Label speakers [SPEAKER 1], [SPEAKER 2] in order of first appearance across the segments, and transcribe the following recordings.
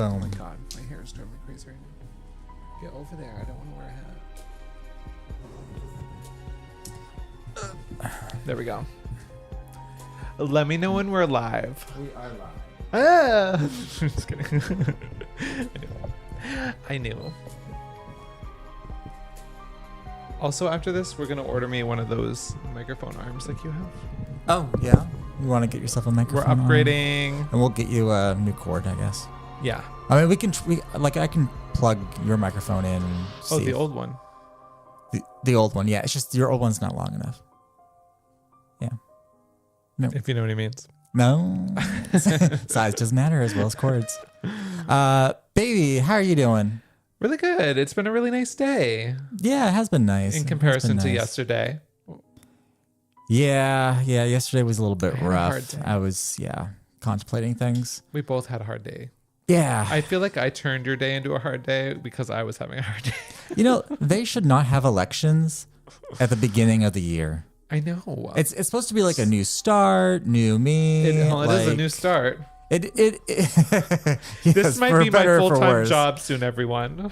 [SPEAKER 1] Boom.
[SPEAKER 2] Oh my god, my hair is driving me crazy right now. Get over there. I don't want to wear a hat. There we go. Let me know when we're live.
[SPEAKER 1] We are live.
[SPEAKER 2] Ah! Just kidding. I knew. Also, after this, we're gonna order me one of those microphone arms like you have.
[SPEAKER 1] Oh, yeah? You want to get yourself a microphone?
[SPEAKER 2] We're upgrading.
[SPEAKER 1] And we'll get you a new cord, I guess.
[SPEAKER 2] Yeah.
[SPEAKER 1] I mean, I can plug your microphone in. And
[SPEAKER 2] Oh,
[SPEAKER 1] see
[SPEAKER 2] the old one.
[SPEAKER 1] The old one, yeah. It's just your old one's not long enough. Yeah. No.
[SPEAKER 2] If you know what he means.
[SPEAKER 1] No. Size doesn't matter as well as cords. Baby, how are you doing?
[SPEAKER 2] Really good. It's been a really nice day.
[SPEAKER 1] Yeah, it has been nice.
[SPEAKER 2] In comparison to yesterday.
[SPEAKER 1] Yeah. Yesterday was a little bit
[SPEAKER 2] I had a
[SPEAKER 1] rough.
[SPEAKER 2] hard day.
[SPEAKER 1] I was, contemplating things.
[SPEAKER 2] We both had a hard day.
[SPEAKER 1] Yeah.
[SPEAKER 2] I feel like I turned your day into a hard day because I was having a hard day.
[SPEAKER 1] They should not have elections at the beginning of the year.
[SPEAKER 2] I know.
[SPEAKER 1] It's supposed to be like a new start, new me.
[SPEAKER 2] It is a new start.
[SPEAKER 1] Yes,
[SPEAKER 2] This might
[SPEAKER 1] for
[SPEAKER 2] be my
[SPEAKER 1] better or for
[SPEAKER 2] full-time
[SPEAKER 1] worse.
[SPEAKER 2] job soon, everyone.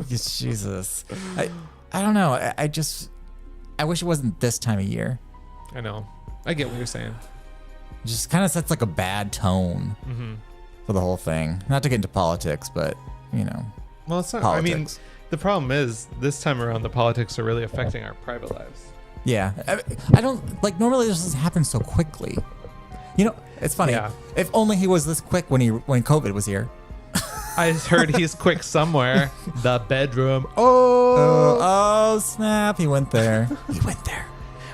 [SPEAKER 1] Jesus. I don't know. I wish it wasn't this time of year.
[SPEAKER 2] I know. I get what you're saying.
[SPEAKER 1] It just kind of sets like a bad tone for the whole thing. Not to get into politics, but,
[SPEAKER 2] Well, it's not.
[SPEAKER 1] politics.
[SPEAKER 2] I mean, the problem is this time around the politics are really affecting our private lives.
[SPEAKER 1] Yeah. I don't, normally this doesn't happen so quickly. It's funny.
[SPEAKER 2] Yeah.
[SPEAKER 1] If only he was this quick when COVID was here.
[SPEAKER 2] I heard he's quick somewhere. The bedroom. Oh,
[SPEAKER 1] Snap. He went there.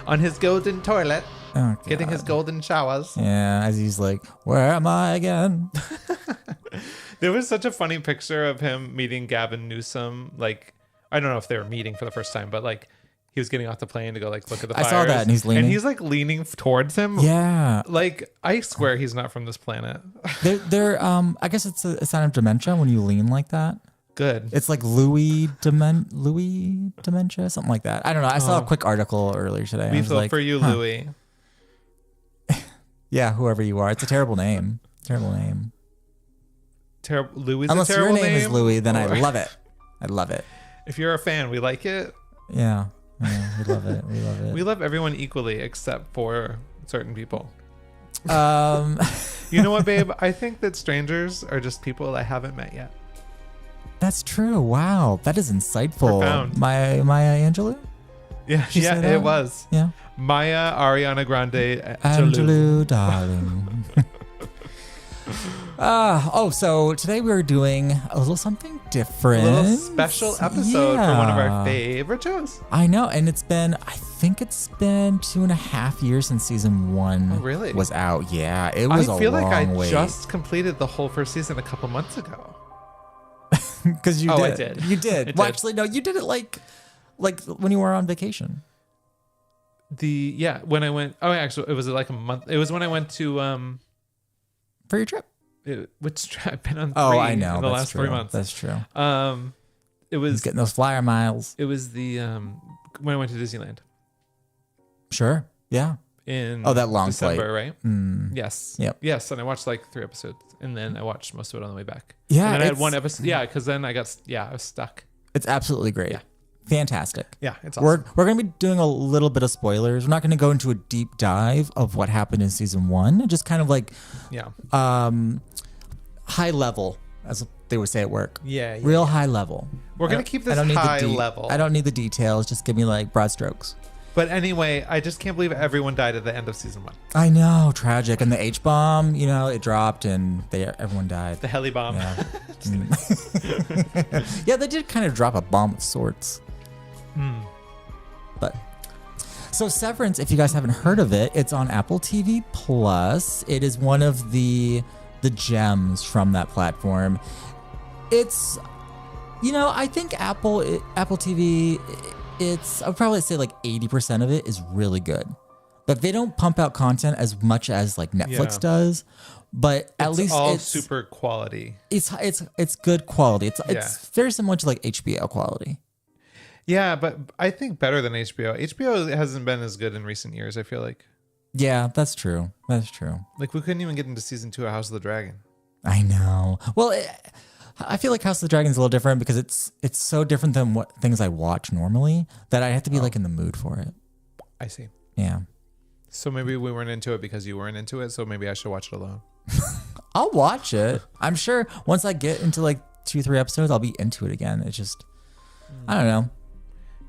[SPEAKER 2] on his golden toilet,
[SPEAKER 1] Oh,
[SPEAKER 2] getting his
[SPEAKER 1] God.
[SPEAKER 2] golden showers.
[SPEAKER 1] Yeah, as he's like, where am I again?
[SPEAKER 2] There was such a funny picture of him meeting Gavin Newsom. I don't know if they were meeting for the first time, but he was getting off the plane to go look at the fires.
[SPEAKER 1] I saw that, and he's leaning.
[SPEAKER 2] And he's leaning towards him.
[SPEAKER 1] Yeah.
[SPEAKER 2] I swear he's not from this planet.
[SPEAKER 1] They're I guess it's a sign of dementia when you lean like that.
[SPEAKER 2] Good.
[SPEAKER 1] It's like Louis dementia, something like that. I don't know. I saw a quick article earlier today.
[SPEAKER 2] We
[SPEAKER 1] I was
[SPEAKER 2] feel
[SPEAKER 1] like,
[SPEAKER 2] for you,
[SPEAKER 1] huh.
[SPEAKER 2] Louis.
[SPEAKER 1] Yeah, whoever you are. It's a terrible name.
[SPEAKER 2] Louis
[SPEAKER 1] Unless
[SPEAKER 2] a terrible
[SPEAKER 1] your name is Louis, then I
[SPEAKER 2] Or-
[SPEAKER 1] love it. I love it.
[SPEAKER 2] If you're a fan, we like it.
[SPEAKER 1] Yeah, we love it.
[SPEAKER 2] We love everyone equally except for certain people.
[SPEAKER 1] Um,
[SPEAKER 2] You know what, babe? I think that strangers are just people I haven't met yet.
[SPEAKER 1] that's true. Wow, that is insightful.
[SPEAKER 2] Profound.
[SPEAKER 1] Maya Angelou?
[SPEAKER 2] Yeah,
[SPEAKER 1] She said
[SPEAKER 2] yeah,
[SPEAKER 1] that?
[SPEAKER 2] it was.
[SPEAKER 1] Yeah.
[SPEAKER 2] Maya Ariana Grande
[SPEAKER 1] Angelou, darling. So today we were doing a little something
[SPEAKER 2] A
[SPEAKER 1] different.
[SPEAKER 2] little special episode for one of our
[SPEAKER 1] Yeah.
[SPEAKER 2] favorite shows.
[SPEAKER 1] I know, and I think it's been 2.5 years since season 1
[SPEAKER 2] Oh, really?
[SPEAKER 1] was out. Yeah, it was
[SPEAKER 2] I feel
[SPEAKER 1] a long
[SPEAKER 2] like I
[SPEAKER 1] wait.
[SPEAKER 2] just completed the whole first season a couple months ago.
[SPEAKER 1] Because you
[SPEAKER 2] Oh,
[SPEAKER 1] did.
[SPEAKER 2] I did.
[SPEAKER 1] You did.
[SPEAKER 2] I
[SPEAKER 1] Well,
[SPEAKER 2] did.
[SPEAKER 1] actually, no, you did it like when you were on vacation.
[SPEAKER 2] When I went. Oh, actually, it was like a month. It was when I went to
[SPEAKER 1] For your trip.
[SPEAKER 2] I've been on.
[SPEAKER 1] Oh,
[SPEAKER 2] three
[SPEAKER 1] I know.
[SPEAKER 2] In the
[SPEAKER 1] That's
[SPEAKER 2] last
[SPEAKER 1] true.
[SPEAKER 2] 3 months.
[SPEAKER 1] That's true.
[SPEAKER 2] It was.
[SPEAKER 1] He's getting those flyer miles.
[SPEAKER 2] It was the when I went to Disneyland
[SPEAKER 1] Sure. Yeah.
[SPEAKER 2] in
[SPEAKER 1] Oh, that long
[SPEAKER 2] December,
[SPEAKER 1] flight.
[SPEAKER 2] right?
[SPEAKER 1] Mm.
[SPEAKER 2] Yes.
[SPEAKER 1] Yep.
[SPEAKER 2] Yes, and I watched 3 episodes, and then I watched most of it on the way back.
[SPEAKER 1] Yeah,
[SPEAKER 2] and then I had
[SPEAKER 1] it's-
[SPEAKER 2] one episode. Yeah, because then I was stuck.
[SPEAKER 1] It's absolutely great.
[SPEAKER 2] Yeah.
[SPEAKER 1] Fantastic.
[SPEAKER 2] Yeah, it's awesome.
[SPEAKER 1] We're going to be doing a little bit of spoilers. We're not going to go into a deep dive of what happened in season 1. Just kind of
[SPEAKER 2] Yeah.
[SPEAKER 1] high level, as they would say at work.
[SPEAKER 2] Yeah.
[SPEAKER 1] Real high level.
[SPEAKER 2] We're gonna keep this
[SPEAKER 1] I don't need
[SPEAKER 2] high
[SPEAKER 1] the
[SPEAKER 2] level.
[SPEAKER 1] I don't need the details. Just give me broad strokes.
[SPEAKER 2] But anyway, I just can't believe everyone died at the end of season 1.
[SPEAKER 1] I know, tragic. And the H bomb, it dropped and everyone died.
[SPEAKER 2] The heli bomb.
[SPEAKER 1] Yeah. Yeah, they did kind of drop a bomb of sorts. But so Severance, if you guys haven't heard of it, it's on Apple TV Plus. It is one of the gems from that platform. It's, I think Apple TV, I would probably say 80% of it is really good. But they don't pump out content as much as Netflix
[SPEAKER 2] Yeah.
[SPEAKER 1] does. But at
[SPEAKER 2] It's
[SPEAKER 1] least
[SPEAKER 2] all
[SPEAKER 1] it's
[SPEAKER 2] super quality.
[SPEAKER 1] it's good quality. It's very similar to HBO quality.
[SPEAKER 2] Yeah, but I think better than HBO. HBO hasn't been as good in recent years, I feel like.
[SPEAKER 1] Yeah, that's true. That's true.
[SPEAKER 2] We couldn't even get into season 2 of House of the Dragon.
[SPEAKER 1] I know. Well, I feel like House of the Dragon is a little different because it's so different than what things I watch normally that I have to be like in the mood for it.
[SPEAKER 2] I see.
[SPEAKER 1] Yeah.
[SPEAKER 2] So maybe we weren't into it because you weren't into it. So maybe I should watch it alone.
[SPEAKER 1] I'll watch it. I'm sure once I get into like 2-3 episodes, I'll be into it again. It's just, I don't know.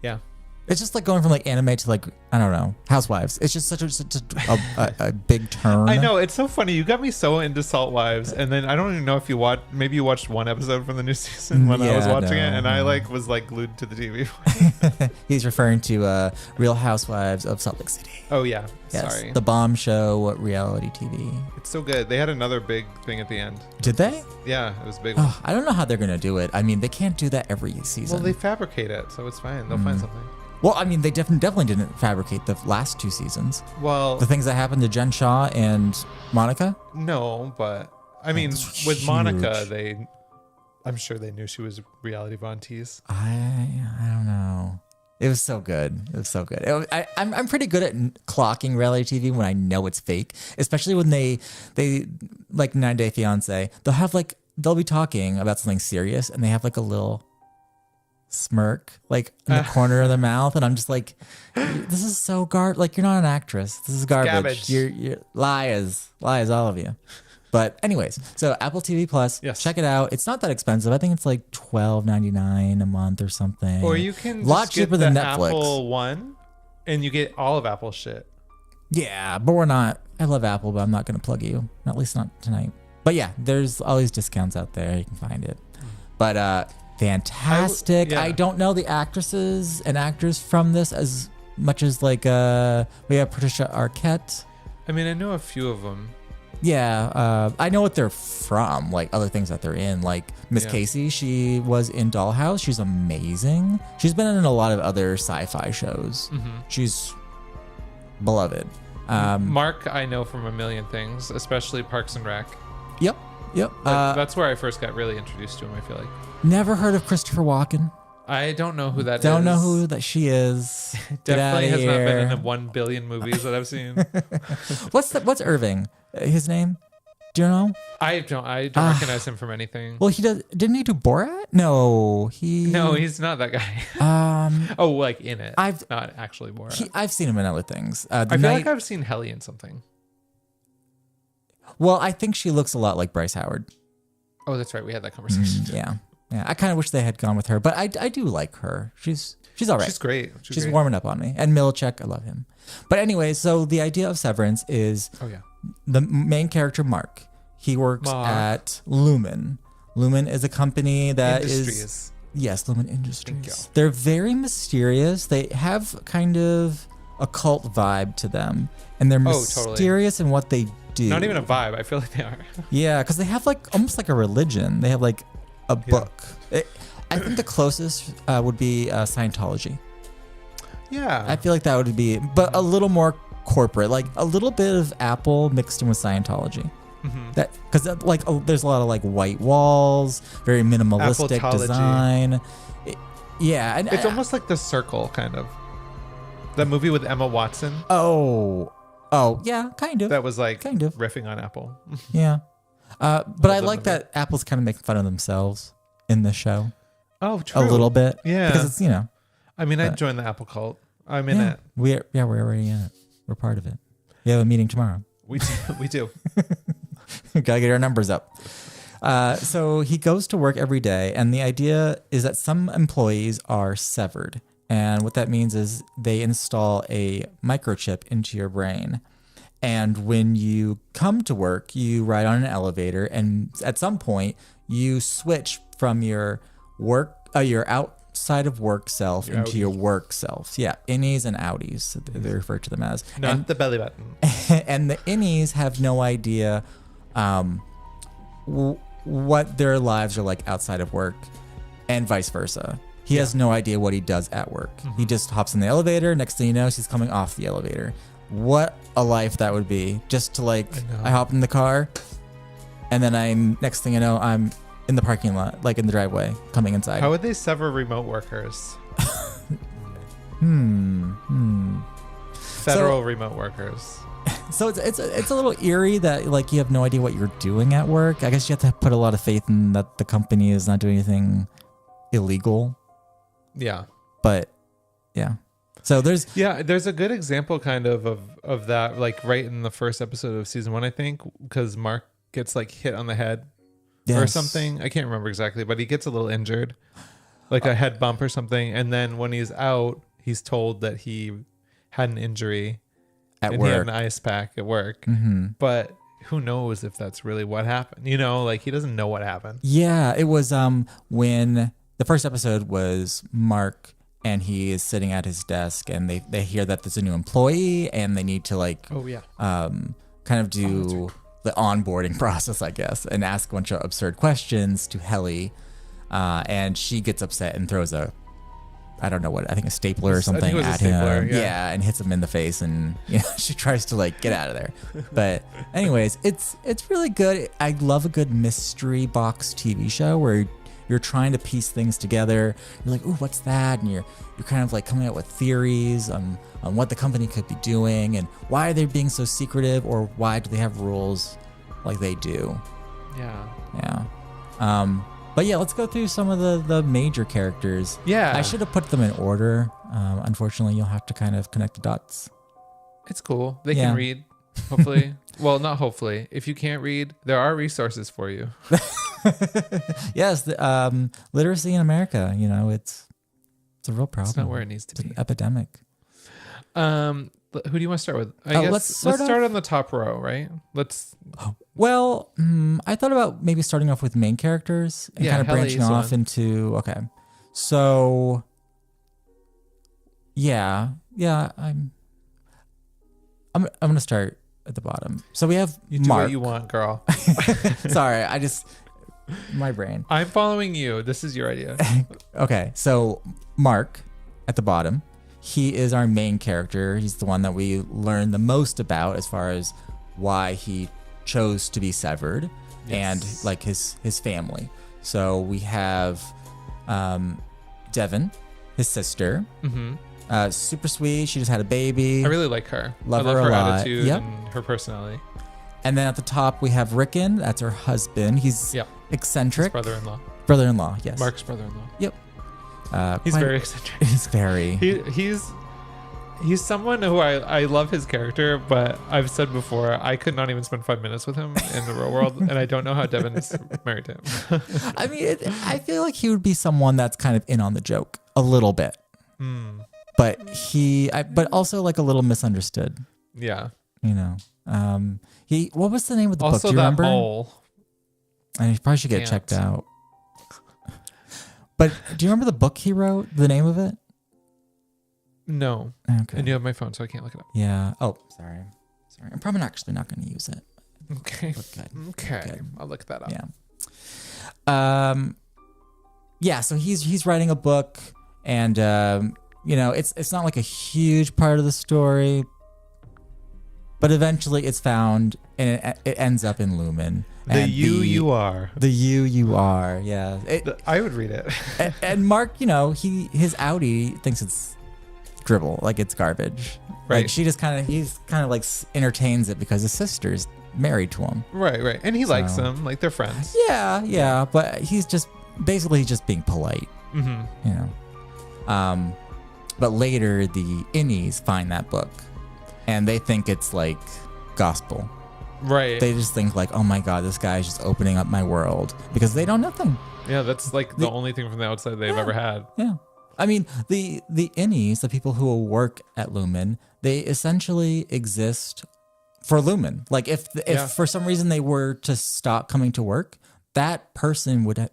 [SPEAKER 2] Yeah.
[SPEAKER 1] It's just like going from like anime to like, I don't know, Housewives. It's just such a big turn.
[SPEAKER 2] I know. It's so funny. You got me so into Salt Wives. And then I don't even know if you watched, maybe you watched one episode from the new season when I was watching it. And I was like glued to the TV.
[SPEAKER 1] He's referring to Real Housewives of Salt Lake City.
[SPEAKER 2] Oh, yeah.
[SPEAKER 1] Yes,
[SPEAKER 2] Sorry.
[SPEAKER 1] the bomb show reality TV.
[SPEAKER 2] It's so good. They had another big thing at the end.
[SPEAKER 1] Did they?
[SPEAKER 2] Yeah, it was a big one.
[SPEAKER 1] I don't know how they're going to do it. I mean, they can't do that every season.
[SPEAKER 2] Well, they fabricate it, so it's fine. They'll find something.
[SPEAKER 1] Well, I mean, they definitely didn't fabricate the last 2 seasons.
[SPEAKER 2] Well,
[SPEAKER 1] The things that happened to Jen Shaw and Monica?
[SPEAKER 2] no, but I mean,
[SPEAKER 1] That's
[SPEAKER 2] with
[SPEAKER 1] huge.
[SPEAKER 2] Monica, I'm sure they knew she was reality Von Teese.
[SPEAKER 1] I don't know. It was so good. It was so good. I'm pretty good at clocking reality TV when I know it's fake, especially when they like 9 Day Fiance. They'll be talking about something serious and they have like a little smirk like in the corner of their mouth, and I'm just like, this is so like you're not an actress. This is garbage. You're liars, all of you. But anyways, so Apple TV Plus,
[SPEAKER 2] Yes.
[SPEAKER 1] check it out. It's not that expensive. I think it's like $12.99 a month or something.
[SPEAKER 2] Or you can
[SPEAKER 1] a lot
[SPEAKER 2] just get
[SPEAKER 1] cheaper
[SPEAKER 2] the
[SPEAKER 1] than Netflix.
[SPEAKER 2] Apple one, and you get all of Apple shit.
[SPEAKER 1] Yeah, but we're not. I love Apple, but I'm not going to plug you. At least not tonight. But yeah, there's all these discounts out there. You can find it. But fantastic.
[SPEAKER 2] yeah.
[SPEAKER 1] I don't know the actresses and actors from this as much as like we have Patricia Arquette.
[SPEAKER 2] I mean, I know a few of them.
[SPEAKER 1] Yeah, I know what they're from, like other things that they're in. Like Miss
[SPEAKER 2] Yeah.
[SPEAKER 1] Casey, she was in Dollhouse. She's amazing. She's been in a lot of other sci-fi shows. She's beloved.
[SPEAKER 2] Mark, I know from a million things, especially Parks and Rec.
[SPEAKER 1] Yep.
[SPEAKER 2] That's where I first got really introduced to him, I feel like.
[SPEAKER 1] Never heard of Christopher Walken.
[SPEAKER 2] I don't know who that is.
[SPEAKER 1] Don't know who that she is. Get
[SPEAKER 2] Definitely
[SPEAKER 1] outta
[SPEAKER 2] has not been
[SPEAKER 1] here.
[SPEAKER 2] in the 1 billion movies that I've seen.
[SPEAKER 1] What's Irving? His name? Do you know?
[SPEAKER 2] I don't recognize him from anything.
[SPEAKER 1] Well, didn't he do Borat? No,
[SPEAKER 2] No, he's not that guy. Oh, like in it. Not actually Borat.
[SPEAKER 1] I've seen him in other things.
[SPEAKER 2] I feel like I've seen Helly in something.
[SPEAKER 1] Well, I think she looks a lot like Bryce Howard.
[SPEAKER 2] Oh, that's right. We had that conversation.
[SPEAKER 1] Yeah. I kind of wish they had gone with her, but I do like her. She's all right.
[SPEAKER 2] She's great.
[SPEAKER 1] She's warming up on me. And Milchek, I love him. But anyway, so the idea of Severance is the main character, Mark. He works at Lumen. Lumen is a company that
[SPEAKER 2] Industries.
[SPEAKER 1] Yes, Lumen Industries. They're very mysterious. They have kind of a cult vibe to them. And they're mysterious in what they do.
[SPEAKER 2] Not even a vibe. I feel like they are.
[SPEAKER 1] Yeah, because they have like almost like a religion. They have like a book. I think the closest would be Scientology.
[SPEAKER 2] Yeah.
[SPEAKER 1] I feel like that would be, but a little more corporate, like a little bit of Apple mixed in with Scientology. That because like there's a lot of like white walls, very minimalistic
[SPEAKER 2] Appletology.
[SPEAKER 1] design. And
[SPEAKER 2] it's almost like The Circle, kind of. The movie with Emma Watson.
[SPEAKER 1] Oh, yeah, kind of.
[SPEAKER 2] That was like
[SPEAKER 1] kind of
[SPEAKER 2] riffing on Apple.
[SPEAKER 1] Yeah. But I like that Apple's kind of making fun of themselves in this show.
[SPEAKER 2] Oh, true.
[SPEAKER 1] A little bit.
[SPEAKER 2] Yeah.
[SPEAKER 1] Because it's,
[SPEAKER 2] I mean, I joined the Apple cult. I'm in it.
[SPEAKER 1] We're already in it. We're part of it. We have a meeting tomorrow.
[SPEAKER 2] We do.
[SPEAKER 1] Gotta get our numbers up. So he goes to work every day, and the idea is that some employees are severed. And what that means is they install a microchip into your brain. And when you come to work, you ride on an elevator, and at some point, you switch from your outside of work self into your work self. Yeah, innies and outies, they refer to them as.
[SPEAKER 2] Not the belly button.
[SPEAKER 1] And the innies have no idea what their lives are like outside of work, and vice versa. He has no idea what he does at work. He just hops in the elevator. Next thing you know, he's coming off the elevator. What a life that would be. Just to I hop in the car, and then next thing you know, I'm in the parking lot, like in the driveway, coming inside.
[SPEAKER 2] How would they sever remote workers?
[SPEAKER 1] Federal
[SPEAKER 2] remote workers.
[SPEAKER 1] So it's a little eerie that like you have no idea what you're doing at work. I guess you have to put a lot of faith in that the company is not doing anything illegal.
[SPEAKER 2] Yeah.
[SPEAKER 1] But yeah. So there's
[SPEAKER 2] a good example kind of that, like right in the first episode of season 1, I think, because Mark gets like hit on the head or something. I can't remember exactly, but he gets a little injured, like a head bump or something. And then when he's out, he's told that he had an injury
[SPEAKER 1] at
[SPEAKER 2] and
[SPEAKER 1] work.
[SPEAKER 2] He had an ice pack at work.
[SPEAKER 1] Mm-hmm.
[SPEAKER 2] But who knows if that's really what happened? You know, like he doesn't know what happened.
[SPEAKER 1] Yeah, it was when the first episode was Mark and he is sitting at his desk and they hear that there's a new employee and they need to like kind of do the onboarding process, I guess, and ask a bunch of absurd questions to Helly. And she gets upset and throws a stapler or something at him. Yeah, and hits him in the face, and she tries to like get out of there. But anyways, it's really good. I love a good mystery box TV show where you're trying to piece things together. You're like, ooh, what's that? And you're kind of like coming up with theories on what the company could be doing and why are they being so secretive, or why do they have rules like they do? Yeah. But yeah, let's go through some of the major characters.
[SPEAKER 2] Yeah.
[SPEAKER 1] I should have put them in order. Unfortunately, you'll have to kind of connect the dots.
[SPEAKER 2] It's cool. They can read, hopefully. Well, not hopefully. If you can't read, there are resources for you.
[SPEAKER 1] Yes, literacy in America, it's a real problem.
[SPEAKER 2] It's not where it needs to be.
[SPEAKER 1] An epidemic.
[SPEAKER 2] Who do you want to start with? I guess let's start on the top row, right?
[SPEAKER 1] Well, I thought about maybe starting off with main characters and kind of branching off into. Okay, so yeah, I'm gonna start at the bottom. So we have
[SPEAKER 2] you do
[SPEAKER 1] Mark.
[SPEAKER 2] What you want, girl.
[SPEAKER 1] Sorry, my brain.
[SPEAKER 2] I'm following you. This is your idea.
[SPEAKER 1] Okay, so Mark at the bottom. He is our main character. He's the one that we learn the most about as far as why he chose to be severed and like his family. So we have Devin, his sister. Mm-hmm. Super sweet. She just had a baby.
[SPEAKER 2] I really like her.
[SPEAKER 1] I love her
[SPEAKER 2] attitude and her personality.
[SPEAKER 1] And then at the top we have Rickon. That's her husband. He's eccentric.
[SPEAKER 2] His
[SPEAKER 1] Brother-in-law, yes.
[SPEAKER 2] Mark's brother-in-law.
[SPEAKER 1] Yep.
[SPEAKER 2] He's very eccentric.
[SPEAKER 1] He's very.
[SPEAKER 2] He's someone who I love his character, but I've said before I could not even spend 5 minutes with him in the real world, and I don't know how Devin is married to him.
[SPEAKER 1] I mean, I feel like he would be someone that's kind of in on the joke a little bit, but but also like a little misunderstood.
[SPEAKER 2] Yeah.
[SPEAKER 1] What was the name of the
[SPEAKER 2] also
[SPEAKER 1] book? Do you remember?
[SPEAKER 2] Mole.
[SPEAKER 1] And he probably should get checked out. But do you remember the book he wrote? The name of it?
[SPEAKER 2] No.
[SPEAKER 1] Okay.
[SPEAKER 2] And you have my phone, so I can't look it up.
[SPEAKER 1] Yeah. Oh, sorry. I'm probably actually not going to use it.
[SPEAKER 2] Okay.
[SPEAKER 1] Good.
[SPEAKER 2] Okay.
[SPEAKER 1] Good.
[SPEAKER 2] I'll look that up.
[SPEAKER 1] Yeah. Yeah. So he's writing a book, and it's not like a huge part of the story, but eventually it's found, and it ends up in Lumen.
[SPEAKER 2] The you are.
[SPEAKER 1] The you are. Yeah.
[SPEAKER 2] I would read it.
[SPEAKER 1] and Mark, his Audi thinks it's dribble, like it's garbage.
[SPEAKER 2] Right.
[SPEAKER 1] Like he's kind of like entertains it because his sister's married to him.
[SPEAKER 2] Right. And he likes them, like they're friends.
[SPEAKER 1] Yeah. But he's just being polite.
[SPEAKER 2] Mm-hmm.
[SPEAKER 1] But later the innies find that book, and they think it's like gospel.
[SPEAKER 2] Right.
[SPEAKER 1] They just think like, oh my God, this guy's just opening up my world, because they know nothing.
[SPEAKER 2] Yeah, that's like the only thing from the outside they've ever had.
[SPEAKER 1] Yeah. I mean, the innies, the people who will work at Lumen, they essentially exist for Lumen. Like if for some reason they were to stop coming to work, that person would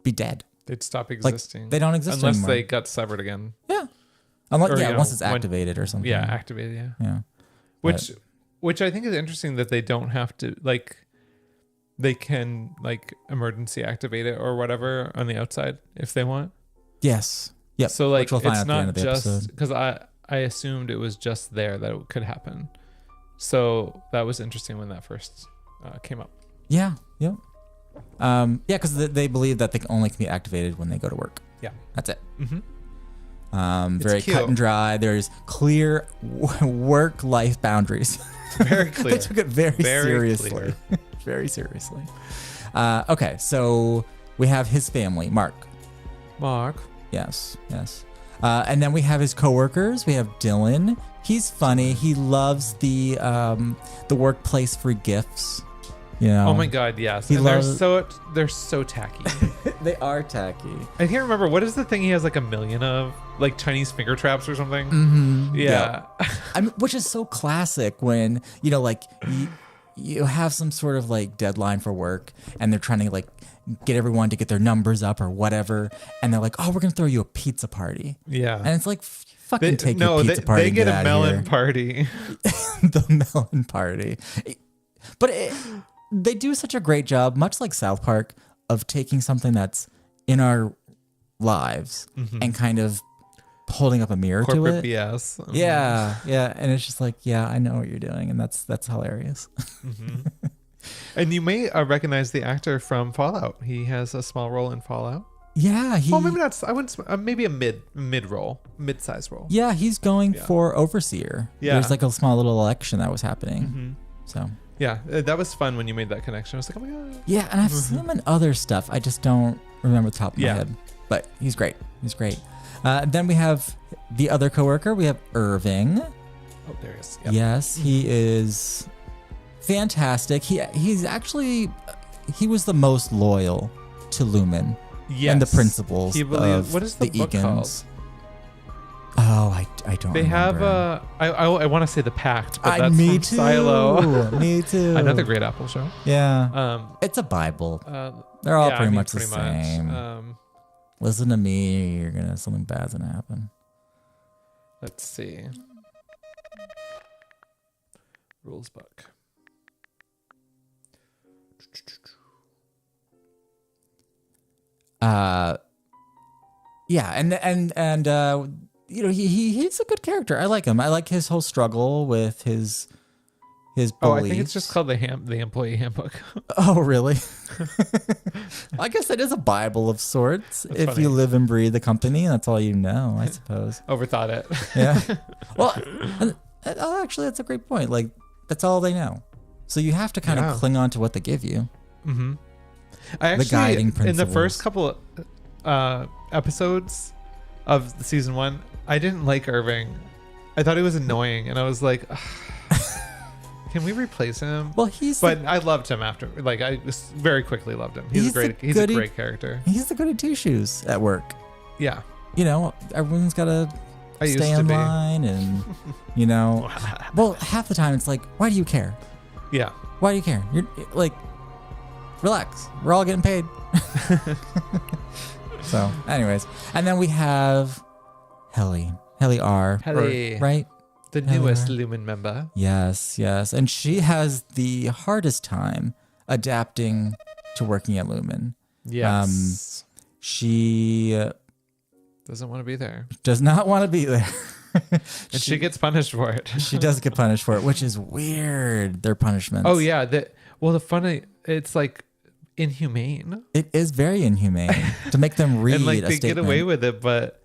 [SPEAKER 1] be dead.
[SPEAKER 2] They'd stop existing.
[SPEAKER 1] Like, they don't exist
[SPEAKER 2] unless
[SPEAKER 1] anymore.
[SPEAKER 2] they got severed again.
[SPEAKER 1] Yeah. Once it's activated or something.
[SPEAKER 2] Yeah, activated.
[SPEAKER 1] Yeah.
[SPEAKER 2] Which I think is interesting that they don't have to they can emergency activate it or whatever on the outside if they want.
[SPEAKER 1] Yes. Yep.
[SPEAKER 2] So
[SPEAKER 1] we'll find
[SPEAKER 2] it's
[SPEAKER 1] at the end
[SPEAKER 2] not
[SPEAKER 1] of the
[SPEAKER 2] just
[SPEAKER 1] episode.
[SPEAKER 2] because I assumed it was just there that it could happen. So that was interesting when that first came up.
[SPEAKER 1] Yeah. Yep. Because they believe that they only can be activated when they go to work.
[SPEAKER 2] Yeah.
[SPEAKER 1] That's it.
[SPEAKER 2] Mm-hmm.
[SPEAKER 1] Very cut and dry. There's clear work-life boundaries.
[SPEAKER 2] Very clear.
[SPEAKER 1] They took it very seriously. Very seriously. Okay, so we have his family, Mark. Yes. And then we have his coworkers. We have Dylan. He's funny. He loves the workplace free gifts. You know?
[SPEAKER 2] Oh my God, yes. They're so tacky.
[SPEAKER 1] They are tacky.
[SPEAKER 2] I can't remember, what is the thing he has like 1 million of? Like Chinese finger traps or something?
[SPEAKER 1] Mm-hmm.
[SPEAKER 2] Yeah.
[SPEAKER 1] I mean, which is so classic when, you know, like you have some sort of like deadline for work and they're trying to like get everyone to get their numbers up or whatever. And they're like, oh, we're going to throw you a pizza party.
[SPEAKER 2] Yeah.
[SPEAKER 1] And it's like, fucking take your pizza party.
[SPEAKER 2] They get a melon
[SPEAKER 1] here.
[SPEAKER 2] Party.
[SPEAKER 1] The melon party. But they do such a great job, much like South Park, of taking something that's in our lives and kind of holding up a mirror
[SPEAKER 2] Corporate
[SPEAKER 1] to it.
[SPEAKER 2] BS.
[SPEAKER 1] Yeah. And it's just like, yeah, I know what you're doing. And that's hilarious.
[SPEAKER 2] And you may recognize the actor from Fallout. He has a small role in Fallout.
[SPEAKER 1] Yeah,
[SPEAKER 2] maybe not. I wouldn't. Maybe a mid-size role.
[SPEAKER 1] Yeah, he's going for overseer.
[SPEAKER 2] Yeah,
[SPEAKER 1] there's like a small little election that was happening. So
[SPEAKER 2] yeah, that was fun when you made that connection. I was like, oh my God.
[SPEAKER 1] Yeah, and I've seen him in other stuff. I just don't remember the top of my head. But he's great. Then we have the other coworker. We have Irving.
[SPEAKER 2] Oh, there he is. Yep.
[SPEAKER 1] Yes, he is fantastic. He was the most loyal to Lumen.
[SPEAKER 2] Yes.
[SPEAKER 1] And the principles of
[SPEAKER 2] what is the book
[SPEAKER 1] Egan's.
[SPEAKER 2] called?
[SPEAKER 1] Oh, I don't
[SPEAKER 2] They
[SPEAKER 1] remember.
[SPEAKER 2] have I want to say The Pact, but that's
[SPEAKER 1] me
[SPEAKER 2] from
[SPEAKER 1] too.
[SPEAKER 2] Silo.
[SPEAKER 1] Me too.
[SPEAKER 2] Another great Apple show.
[SPEAKER 1] Yeah. It's a Bible. They're all pretty much the same. Listen to me, something bad's gonna happen.
[SPEAKER 2] Let's see. Rules book.
[SPEAKER 1] Yeah, and you know, he's a good character. I like him. I like his whole struggle with his beliefs.
[SPEAKER 2] Oh, I think it's just called the employee handbook.
[SPEAKER 1] Oh, really? I guess that is a Bible of sorts. That's if funny. You live and breathe the company, that's all you know, I suppose.
[SPEAKER 2] Overthought it.
[SPEAKER 1] Yeah. Well, actually, that's a great point. Like, that's all they know. So you have to kind of cling on to what they give you.
[SPEAKER 2] Mm-hmm. I actually, the guiding principles. In the first couple episodes of season 1, I didn't like Irving. I thought he was annoying, and I was like, can we replace him?
[SPEAKER 1] Well, but
[SPEAKER 2] I loved him after. Like, I just very quickly loved him. He's a great character.
[SPEAKER 1] He's the goody two shoes at work.
[SPEAKER 2] Yeah.
[SPEAKER 1] You know, everyone's got to stay in line, and you know, well, half the time it's like, why do you care?
[SPEAKER 2] Yeah.
[SPEAKER 1] Why do you care? You're like, relax. We're all getting paid. So, anyways, and then we have Helly R.
[SPEAKER 2] Helly,
[SPEAKER 1] right?
[SPEAKER 2] The newest Lumen member.
[SPEAKER 1] Yes, and she has the hardest time adapting to working at Lumen.
[SPEAKER 2] Yes.
[SPEAKER 1] She
[SPEAKER 2] doesn't want to be there.
[SPEAKER 1] Does not want to be there.
[SPEAKER 2] And she gets punished for it.
[SPEAKER 1] She does get punished for it, which is weird. Their punishments.
[SPEAKER 2] Oh yeah. It's like inhumane.
[SPEAKER 1] It is very inhumane to make them read
[SPEAKER 2] and like they
[SPEAKER 1] statement
[SPEAKER 2] get away with it, but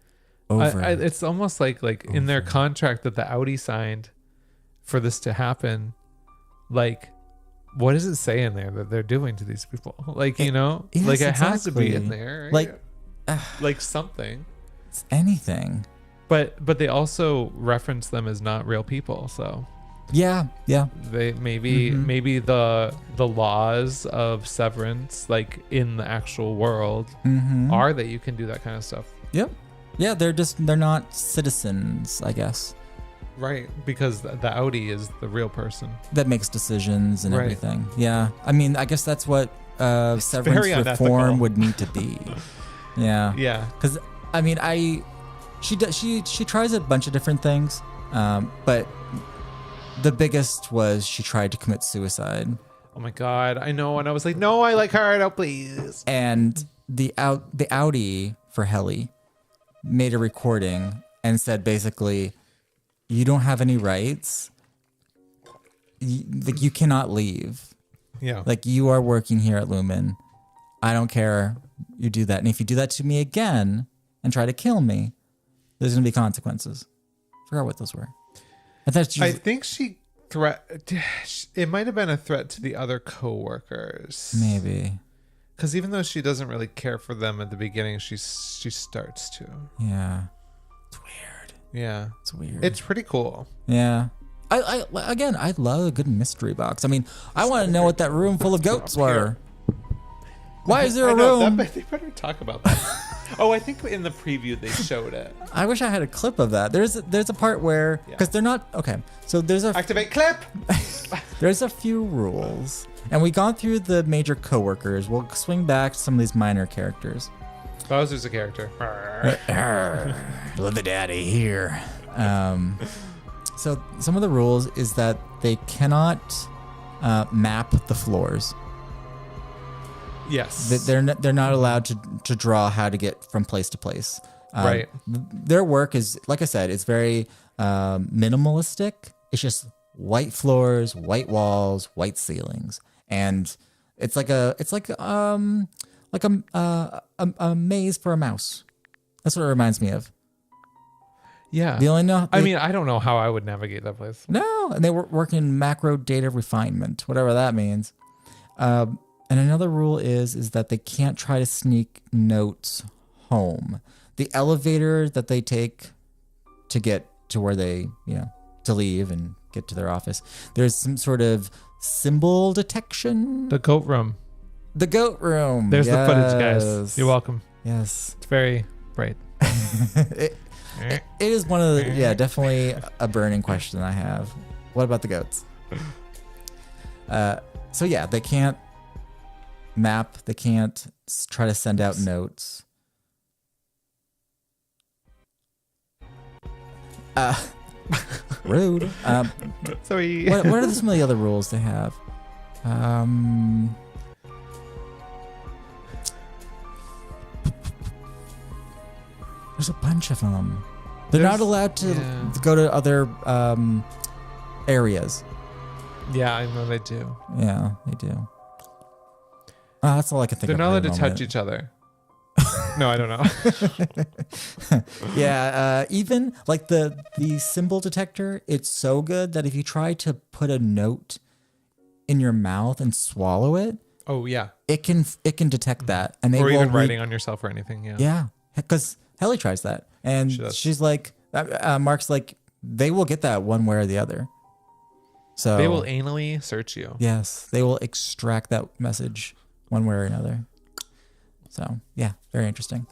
[SPEAKER 2] it's almost like in their contract that the Audi signed for this to happen. Like, what does it say in there that they're doing to these people? Like, you know,
[SPEAKER 1] yes,
[SPEAKER 2] like it
[SPEAKER 1] exactly.
[SPEAKER 2] has to be in there, right? Like something.
[SPEAKER 1] It's anything.
[SPEAKER 2] But they also reference them as not real people, so
[SPEAKER 1] yeah.
[SPEAKER 2] They maybe the laws of severance, like in the actual world, are that you can do that kind of stuff.
[SPEAKER 1] Yep. Yeah, they're not citizens, I guess.
[SPEAKER 2] Right, because the Audi is the real person
[SPEAKER 1] that makes decisions and everything. Yeah, I mean, I guess that's what severance reform would need to be. Yeah. Because I mean, she tries a bunch of different things, but the biggest was she tried to commit suicide.
[SPEAKER 2] Oh my God, I know, and I was like, no, I like her, no, please.
[SPEAKER 1] And the Audi for Helly made a recording and said basically, you don't have any rights. You cannot leave.
[SPEAKER 2] Yeah.
[SPEAKER 1] Like, you are working here at Lumen. I don't care. You do that. And if you do that to me again and try to kill me, There's going to be consequences. Forgot what those were.
[SPEAKER 2] I think she it might have been a threat to the other coworkers.
[SPEAKER 1] Maybe.
[SPEAKER 2] Because even though she doesn't really care for them at the beginning, she starts to.
[SPEAKER 1] Yeah. It's weird.
[SPEAKER 2] Yeah.
[SPEAKER 1] It's weird.
[SPEAKER 2] It's pretty cool.
[SPEAKER 1] Yeah. I love a good mystery box. I mean, I want to know what that room full of goats were. Why is there a room?
[SPEAKER 2] They better talk about that. Oh, I think in the preview they showed it.
[SPEAKER 1] I wish I had a clip of that. There's a part where, because they're not, okay, so
[SPEAKER 2] activate clip.
[SPEAKER 1] There's a few rules, and we gone through the major coworkers. We'll swing back to some of these minor characters.
[SPEAKER 2] Bowser's a character.
[SPEAKER 1] Love the daddy here. So some of the rules is that they cannot map the floors.
[SPEAKER 2] Yes.
[SPEAKER 1] They're not allowed to draw how to get from place to place.
[SPEAKER 2] Right.
[SPEAKER 1] Their work is, like I said, it's very minimalistic. It's just white floors, white walls, white ceilings, and it's like a maze for a mouse. That's what it reminds me of.
[SPEAKER 2] Yeah. I mean, I don't know how I would navigate that place.
[SPEAKER 1] No, and they were working macro data refinement, whatever that means. And another rule is that they can't try to sneak notes home. The elevator that they take to get to where they, to leave and get to their office, there's some sort of symbol detection.
[SPEAKER 2] The goat room.
[SPEAKER 1] The goat room.
[SPEAKER 2] There's the footage, guys. You're welcome.
[SPEAKER 1] Yes.
[SPEAKER 2] It's very bright.
[SPEAKER 1] It is one of the, definitely a burning question I have. What about the goats? So yeah, they can't map. They can't try to send out notes. Rude.
[SPEAKER 2] Sorry.
[SPEAKER 1] What are some of the other rules they have? There's a bunch of them. They're not allowed to go to other areas.
[SPEAKER 2] Yeah, I know they do.
[SPEAKER 1] Yeah, they do. That's all I can think
[SPEAKER 2] They're
[SPEAKER 1] of.
[SPEAKER 2] not allowed to touch each other. No, I don't know.
[SPEAKER 1] Even like the symbol detector, it's so good that if you try to put a note in your mouth and swallow it,
[SPEAKER 2] oh yeah,
[SPEAKER 1] it can detect that, and they
[SPEAKER 2] or
[SPEAKER 1] will
[SPEAKER 2] even writing on yourself or anything. Yeah,
[SPEAKER 1] because Helly tries that, and she's like, Mark's like, they will get that one way or the other. So
[SPEAKER 2] they will anally search you.
[SPEAKER 1] Yes, they will extract that message one way or another. So yeah, very interesting.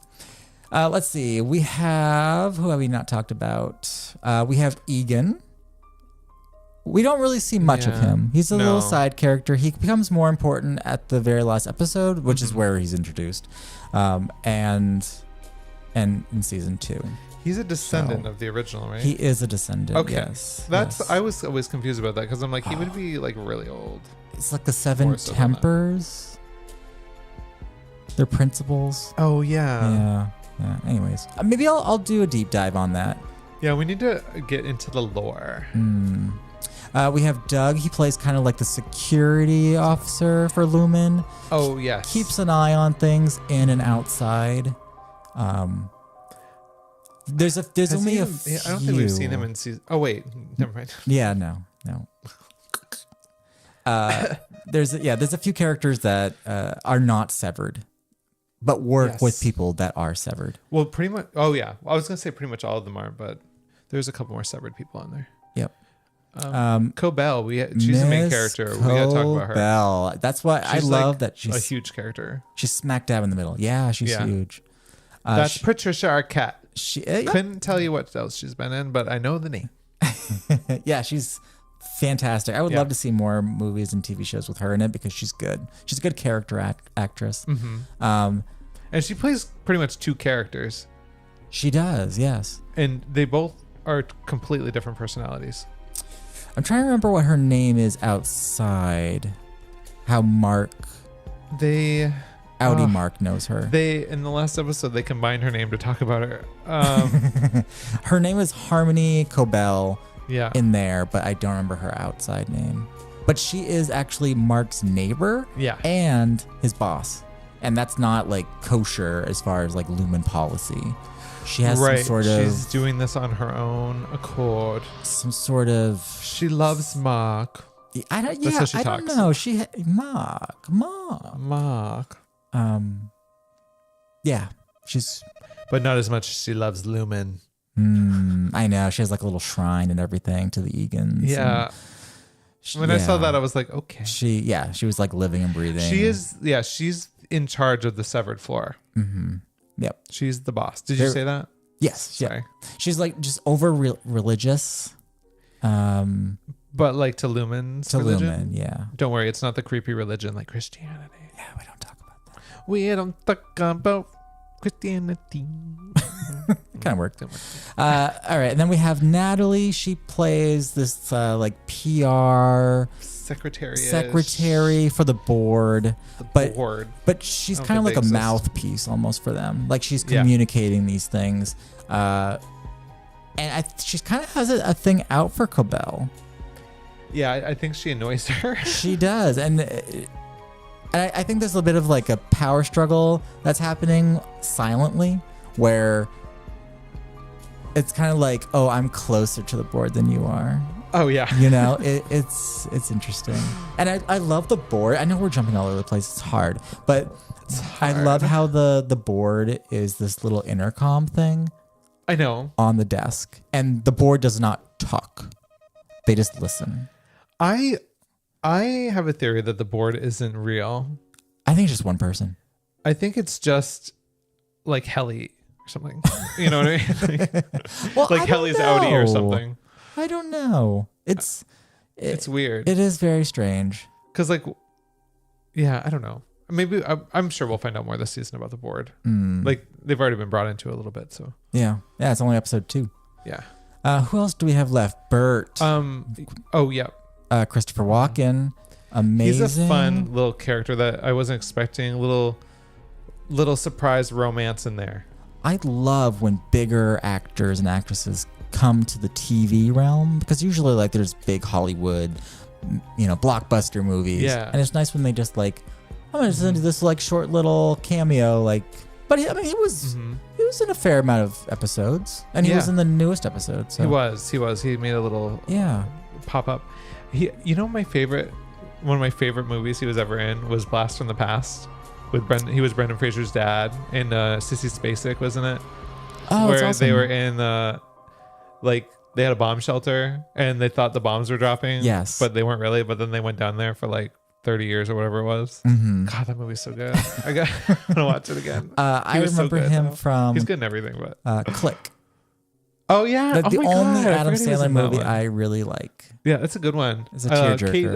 [SPEAKER 1] Let's see. Who have we not talked about? We have Egan. We don't really see much of him. He's a little side character. He becomes more important at the very last episode, which is where he's introduced, and in season 2.
[SPEAKER 2] He's a descendant of the original, right?
[SPEAKER 1] He is a descendant.
[SPEAKER 2] Okay.
[SPEAKER 1] Yes.
[SPEAKER 2] I was always confused about that because I'm like, he would be like really old.
[SPEAKER 1] It's like the 7 Tempers. They're principals.
[SPEAKER 2] Oh yeah.
[SPEAKER 1] Yeah. Anyways, maybe I'll do a deep dive on that.
[SPEAKER 2] Yeah, we need to get into the lore.
[SPEAKER 1] We have Doug. He plays kind of like the security officer for Lumen.
[SPEAKER 2] Oh yes.
[SPEAKER 1] Keeps an eye on things in and outside. There's only a few.
[SPEAKER 2] I don't think we've seen him in season. Oh wait, never mind.
[SPEAKER 1] Yeah, no. There's a few characters that are not severed, but work with people that are severed.
[SPEAKER 2] Well, pretty much. Oh yeah, I was gonna say pretty much all of them are, but there's a couple more severed people on there.
[SPEAKER 1] Yep.
[SPEAKER 2] Cobell, she's the main character. We gotta talk about her.
[SPEAKER 1] Cobell. That's why I love that she's
[SPEAKER 2] a huge character.
[SPEAKER 1] She's smack dab in the middle. Yeah, she's huge.
[SPEAKER 2] That's Patricia Arquette.
[SPEAKER 1] She
[SPEAKER 2] couldn't tell you what else she's been in, but I know the name.
[SPEAKER 1] Yeah, she's fantastic. I would love to see more movies and TV shows with her in it because she's good. She's a good character actress.
[SPEAKER 2] And she plays pretty much 2 characters.
[SPEAKER 1] She does, yes.
[SPEAKER 2] And they both are completely different personalities.
[SPEAKER 1] I'm trying to remember what her name is outside. How Mark... Audi Mark knows her.
[SPEAKER 2] In the last episode, they combined her name to talk about her.
[SPEAKER 1] Her name is Harmony Cobell in there, but I don't remember her outside name. But she is actually Mark's neighbor and his boss. And that's not like kosher as far as like Lumen policy. She has some sort of...
[SPEAKER 2] She's doing this on her own accord.
[SPEAKER 1] Some sort of...
[SPEAKER 2] She loves Mark.
[SPEAKER 1] I don't know. Mark. Yeah. She's...
[SPEAKER 2] But not as much as she loves Lumen.
[SPEAKER 1] I know. She has like a little shrine and everything to the Egans.
[SPEAKER 2] Yeah. When I saw that, I was like, okay.
[SPEAKER 1] She was like living and breathing.
[SPEAKER 2] She's in charge of the severed floor.
[SPEAKER 1] Mm-hmm. Yep.
[SPEAKER 2] She's the boss. Did you say that?
[SPEAKER 1] Yes. Sorry. Yeah. She's like just over religious.
[SPEAKER 2] But like to Lumen's religion?
[SPEAKER 1] Lumen, yeah.
[SPEAKER 2] Don't worry, it's not the creepy religion like Christianity.
[SPEAKER 1] Yeah, we don't talk about that.
[SPEAKER 2] We don't talk about Christianity.
[SPEAKER 1] Kind of worked. All right, and then we have Natalie. She plays this like PR secretary for the board. But she's kind of like a mouthpiece almost for them. Like she's communicating these things. And she kind of has a thing out for Cobell.
[SPEAKER 2] Yeah, I think she annoys her.
[SPEAKER 1] She does. And I think there's a bit of like a power struggle that's happening silently where it's kind of like, oh, I'm closer to the board than you are.
[SPEAKER 2] Oh, yeah.
[SPEAKER 1] You know, it's interesting. And I love the board. I know we're jumping all over the place. It's hard. But I love how the board is this little intercom thing.
[SPEAKER 2] I know.
[SPEAKER 1] On the desk. And the board does not talk. They just listen.
[SPEAKER 2] I have a theory that the board isn't real.
[SPEAKER 1] I think it's just one person.
[SPEAKER 2] I think it's just like Helly or something. You know what I mean?
[SPEAKER 1] Well,
[SPEAKER 2] like Helly's Audi or something.
[SPEAKER 1] I don't know. It's
[SPEAKER 2] weird.
[SPEAKER 1] It is very strange.
[SPEAKER 2] Because like, yeah, I don't know. Maybe I'm sure we'll find out more this season about the board. Like they've already been brought into it a little bit. So
[SPEAKER 1] yeah, it's only episode 2.
[SPEAKER 2] Yeah.
[SPEAKER 1] Who else do we have left? Bert.
[SPEAKER 2] Oh yeah.
[SPEAKER 1] Christopher Walken. Amazing.
[SPEAKER 2] He's a fun little character that I wasn't expecting. Little surprise romance in there.
[SPEAKER 1] I love when bigger actors and actresses come to the TV realm because usually like there's big Hollywood, blockbuster movies.
[SPEAKER 2] Yeah.
[SPEAKER 1] And it's nice when they just like, I'm gonna just do this like short little cameo, like. But he was in a fair amount of episodes, and he was in the newest episode. So.
[SPEAKER 2] He was. He made a little pop up. One of my favorite movies he was ever in was Blast from the Past. With he was Brendan Fraser's dad, and Sissy Spacek, wasn't it?
[SPEAKER 1] Oh,
[SPEAKER 2] where
[SPEAKER 1] that's awesome.
[SPEAKER 2] They were in they had a bomb shelter, and they thought the bombs were dropping.
[SPEAKER 1] Yes,
[SPEAKER 2] but they weren't really. But then they went down there for like 30 years or whatever it was.
[SPEAKER 1] Mm-hmm.
[SPEAKER 2] God, that movie's so good. I'm gonna watch it again.
[SPEAKER 1] I remember him from.
[SPEAKER 2] He's good in everything, but
[SPEAKER 1] Click.
[SPEAKER 2] Oh yeah,
[SPEAKER 1] the only Adam Sandler movie I really like.
[SPEAKER 2] Yeah, it's a good one.
[SPEAKER 1] It's a tearjerker.
[SPEAKER 2] Kate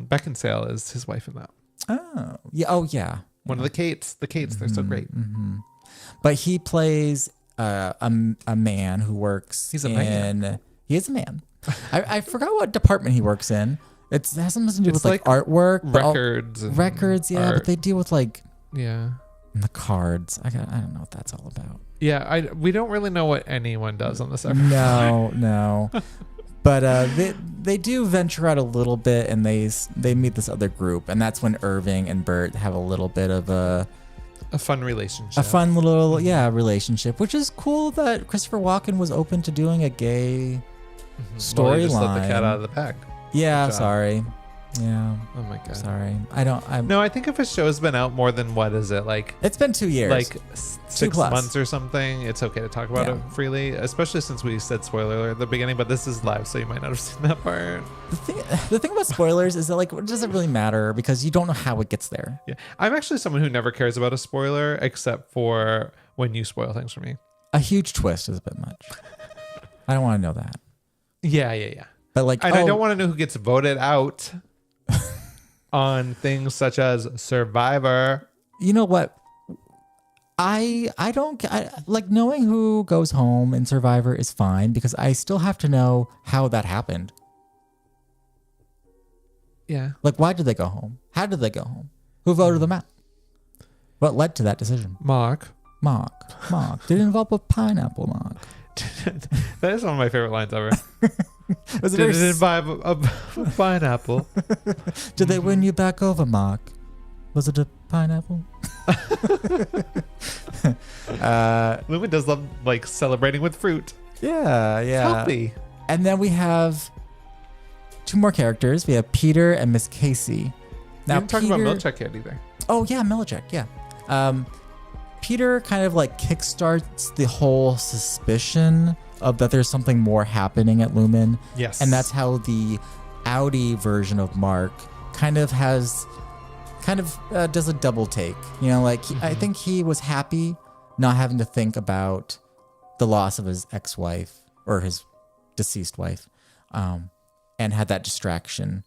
[SPEAKER 2] Beckinsale is his wife in that.
[SPEAKER 1] Oh yeah. Oh yeah.
[SPEAKER 2] One of the Kates. The Kates, they're so great.
[SPEAKER 1] Mm-hmm. But he plays a man who works.
[SPEAKER 2] He's a man.
[SPEAKER 1] He is a man. I forgot what department he works in. It has something to do with like artwork, records. Yeah, art. But they deal with like the cards. I don't know what that's all about.
[SPEAKER 2] Yeah, we don't really know what anyone does on this episode.
[SPEAKER 1] No. But they do venture out a little bit, and they meet this other group, and that's when Irving and Bert have a little bit of a
[SPEAKER 2] fun relationship.
[SPEAKER 1] A fun little relationship, which is cool that Christopher Walken was open to doing a gay storyline.
[SPEAKER 2] Just let the cat out of the bag.
[SPEAKER 1] Yeah, sorry. Yeah.
[SPEAKER 2] Oh my god.
[SPEAKER 1] Sorry.
[SPEAKER 2] I think if a show's been out more than what is it like?
[SPEAKER 1] It's been 2 years.
[SPEAKER 2] Like 6 months or something. It's okay to talk about it freely, especially since we said spoiler alert at the beginning. But this is live, so you might not have seen that part.
[SPEAKER 1] The thing about spoilers is that like it doesn't really matter because you don't know how it gets there.
[SPEAKER 2] Yeah, I'm actually someone who never cares about a spoiler except for when you spoil things for me.
[SPEAKER 1] A huge twist is a bit much. I don't want to know that.
[SPEAKER 2] Yeah.
[SPEAKER 1] But like,
[SPEAKER 2] and I don't want to know who gets voted out on things such as Survivor.
[SPEAKER 1] You know what? I like knowing who goes home in Survivor is fine because I still have to know how that happened.
[SPEAKER 2] Yeah.
[SPEAKER 1] Like, why did they go home? How did they go home? Who voted them out? What led to that decision?
[SPEAKER 2] Mark.
[SPEAKER 1] Did it involve a pineapple, Mark?
[SPEAKER 2] That is one of my favorite lines ever.
[SPEAKER 1] Did
[SPEAKER 2] it involve a pineapple?
[SPEAKER 1] Did they win you back over, Mark? Was it a pineapple?
[SPEAKER 2] Lumen does love like celebrating with fruit.
[SPEAKER 1] Yeah.
[SPEAKER 2] It's healthy.
[SPEAKER 1] And then we have 2 more characters. We have Peter and Miss Casey.
[SPEAKER 2] Now, we didn't talk about Milchek yet either.
[SPEAKER 1] Oh yeah, Milchek. Yeah. Peter kind of like kickstarts the whole suspicion of that there's something more happening at Lumen.
[SPEAKER 2] Yes.
[SPEAKER 1] And that's how the Audi version of Mark kind of does a double take. You know, like I think he was happy not having to think about the loss of his ex-wife or his deceased wife, and had that distraction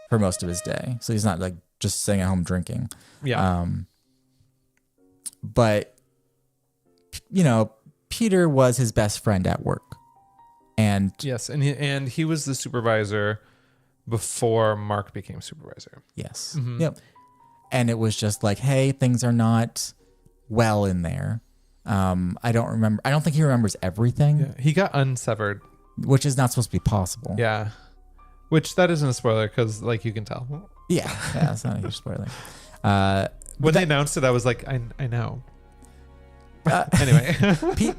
[SPEAKER 1] for most of his day. So he's not like just sitting at home drinking.
[SPEAKER 2] Yeah.
[SPEAKER 1] But you know, Peter was his best friend at work, and
[SPEAKER 2] yes, and he was the supervisor before Mark became supervisor.
[SPEAKER 1] Yes. Mm-hmm. Yep. And it was just like, hey, things are not well in there. I don't think he remembers everything.
[SPEAKER 2] Yeah. He got unsevered,
[SPEAKER 1] which is not supposed to be possible.
[SPEAKER 2] Yeah. Which that isn't a spoiler because, like, you can tell.
[SPEAKER 1] Yeah, it's not a huge spoiler.
[SPEAKER 2] When they announced it, I was like, I know. Anyway,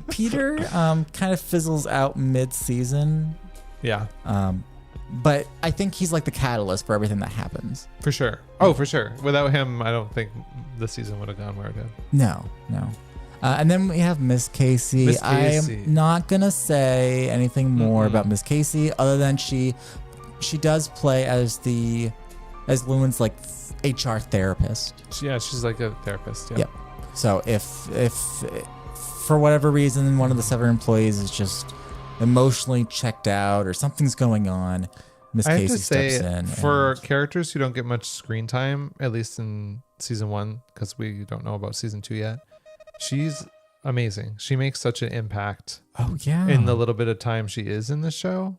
[SPEAKER 1] Peter kind of fizzles out mid-season.
[SPEAKER 2] Yeah.
[SPEAKER 1] But I think he's like the catalyst for everything that happens.
[SPEAKER 2] For sure. Oh, for sure. Without him, I don't think the season would have gone where it did.
[SPEAKER 1] No. And then we have Miss Casey. I am not going to say anything more about Miss Casey other than she does play as Lumen's like HR therapist.
[SPEAKER 2] Yeah, she's like a therapist. Yeah.
[SPEAKER 1] Yep. So if for whatever reason one of the Seven employees is just emotionally checked out or something's going on, Miss Casey steps in.
[SPEAKER 2] For characters who don't get much screen time, at least in season 1, because we don't know about season 2 yet, she's amazing. She makes such an impact.
[SPEAKER 1] Oh yeah.
[SPEAKER 2] In the little bit of time she is in the show,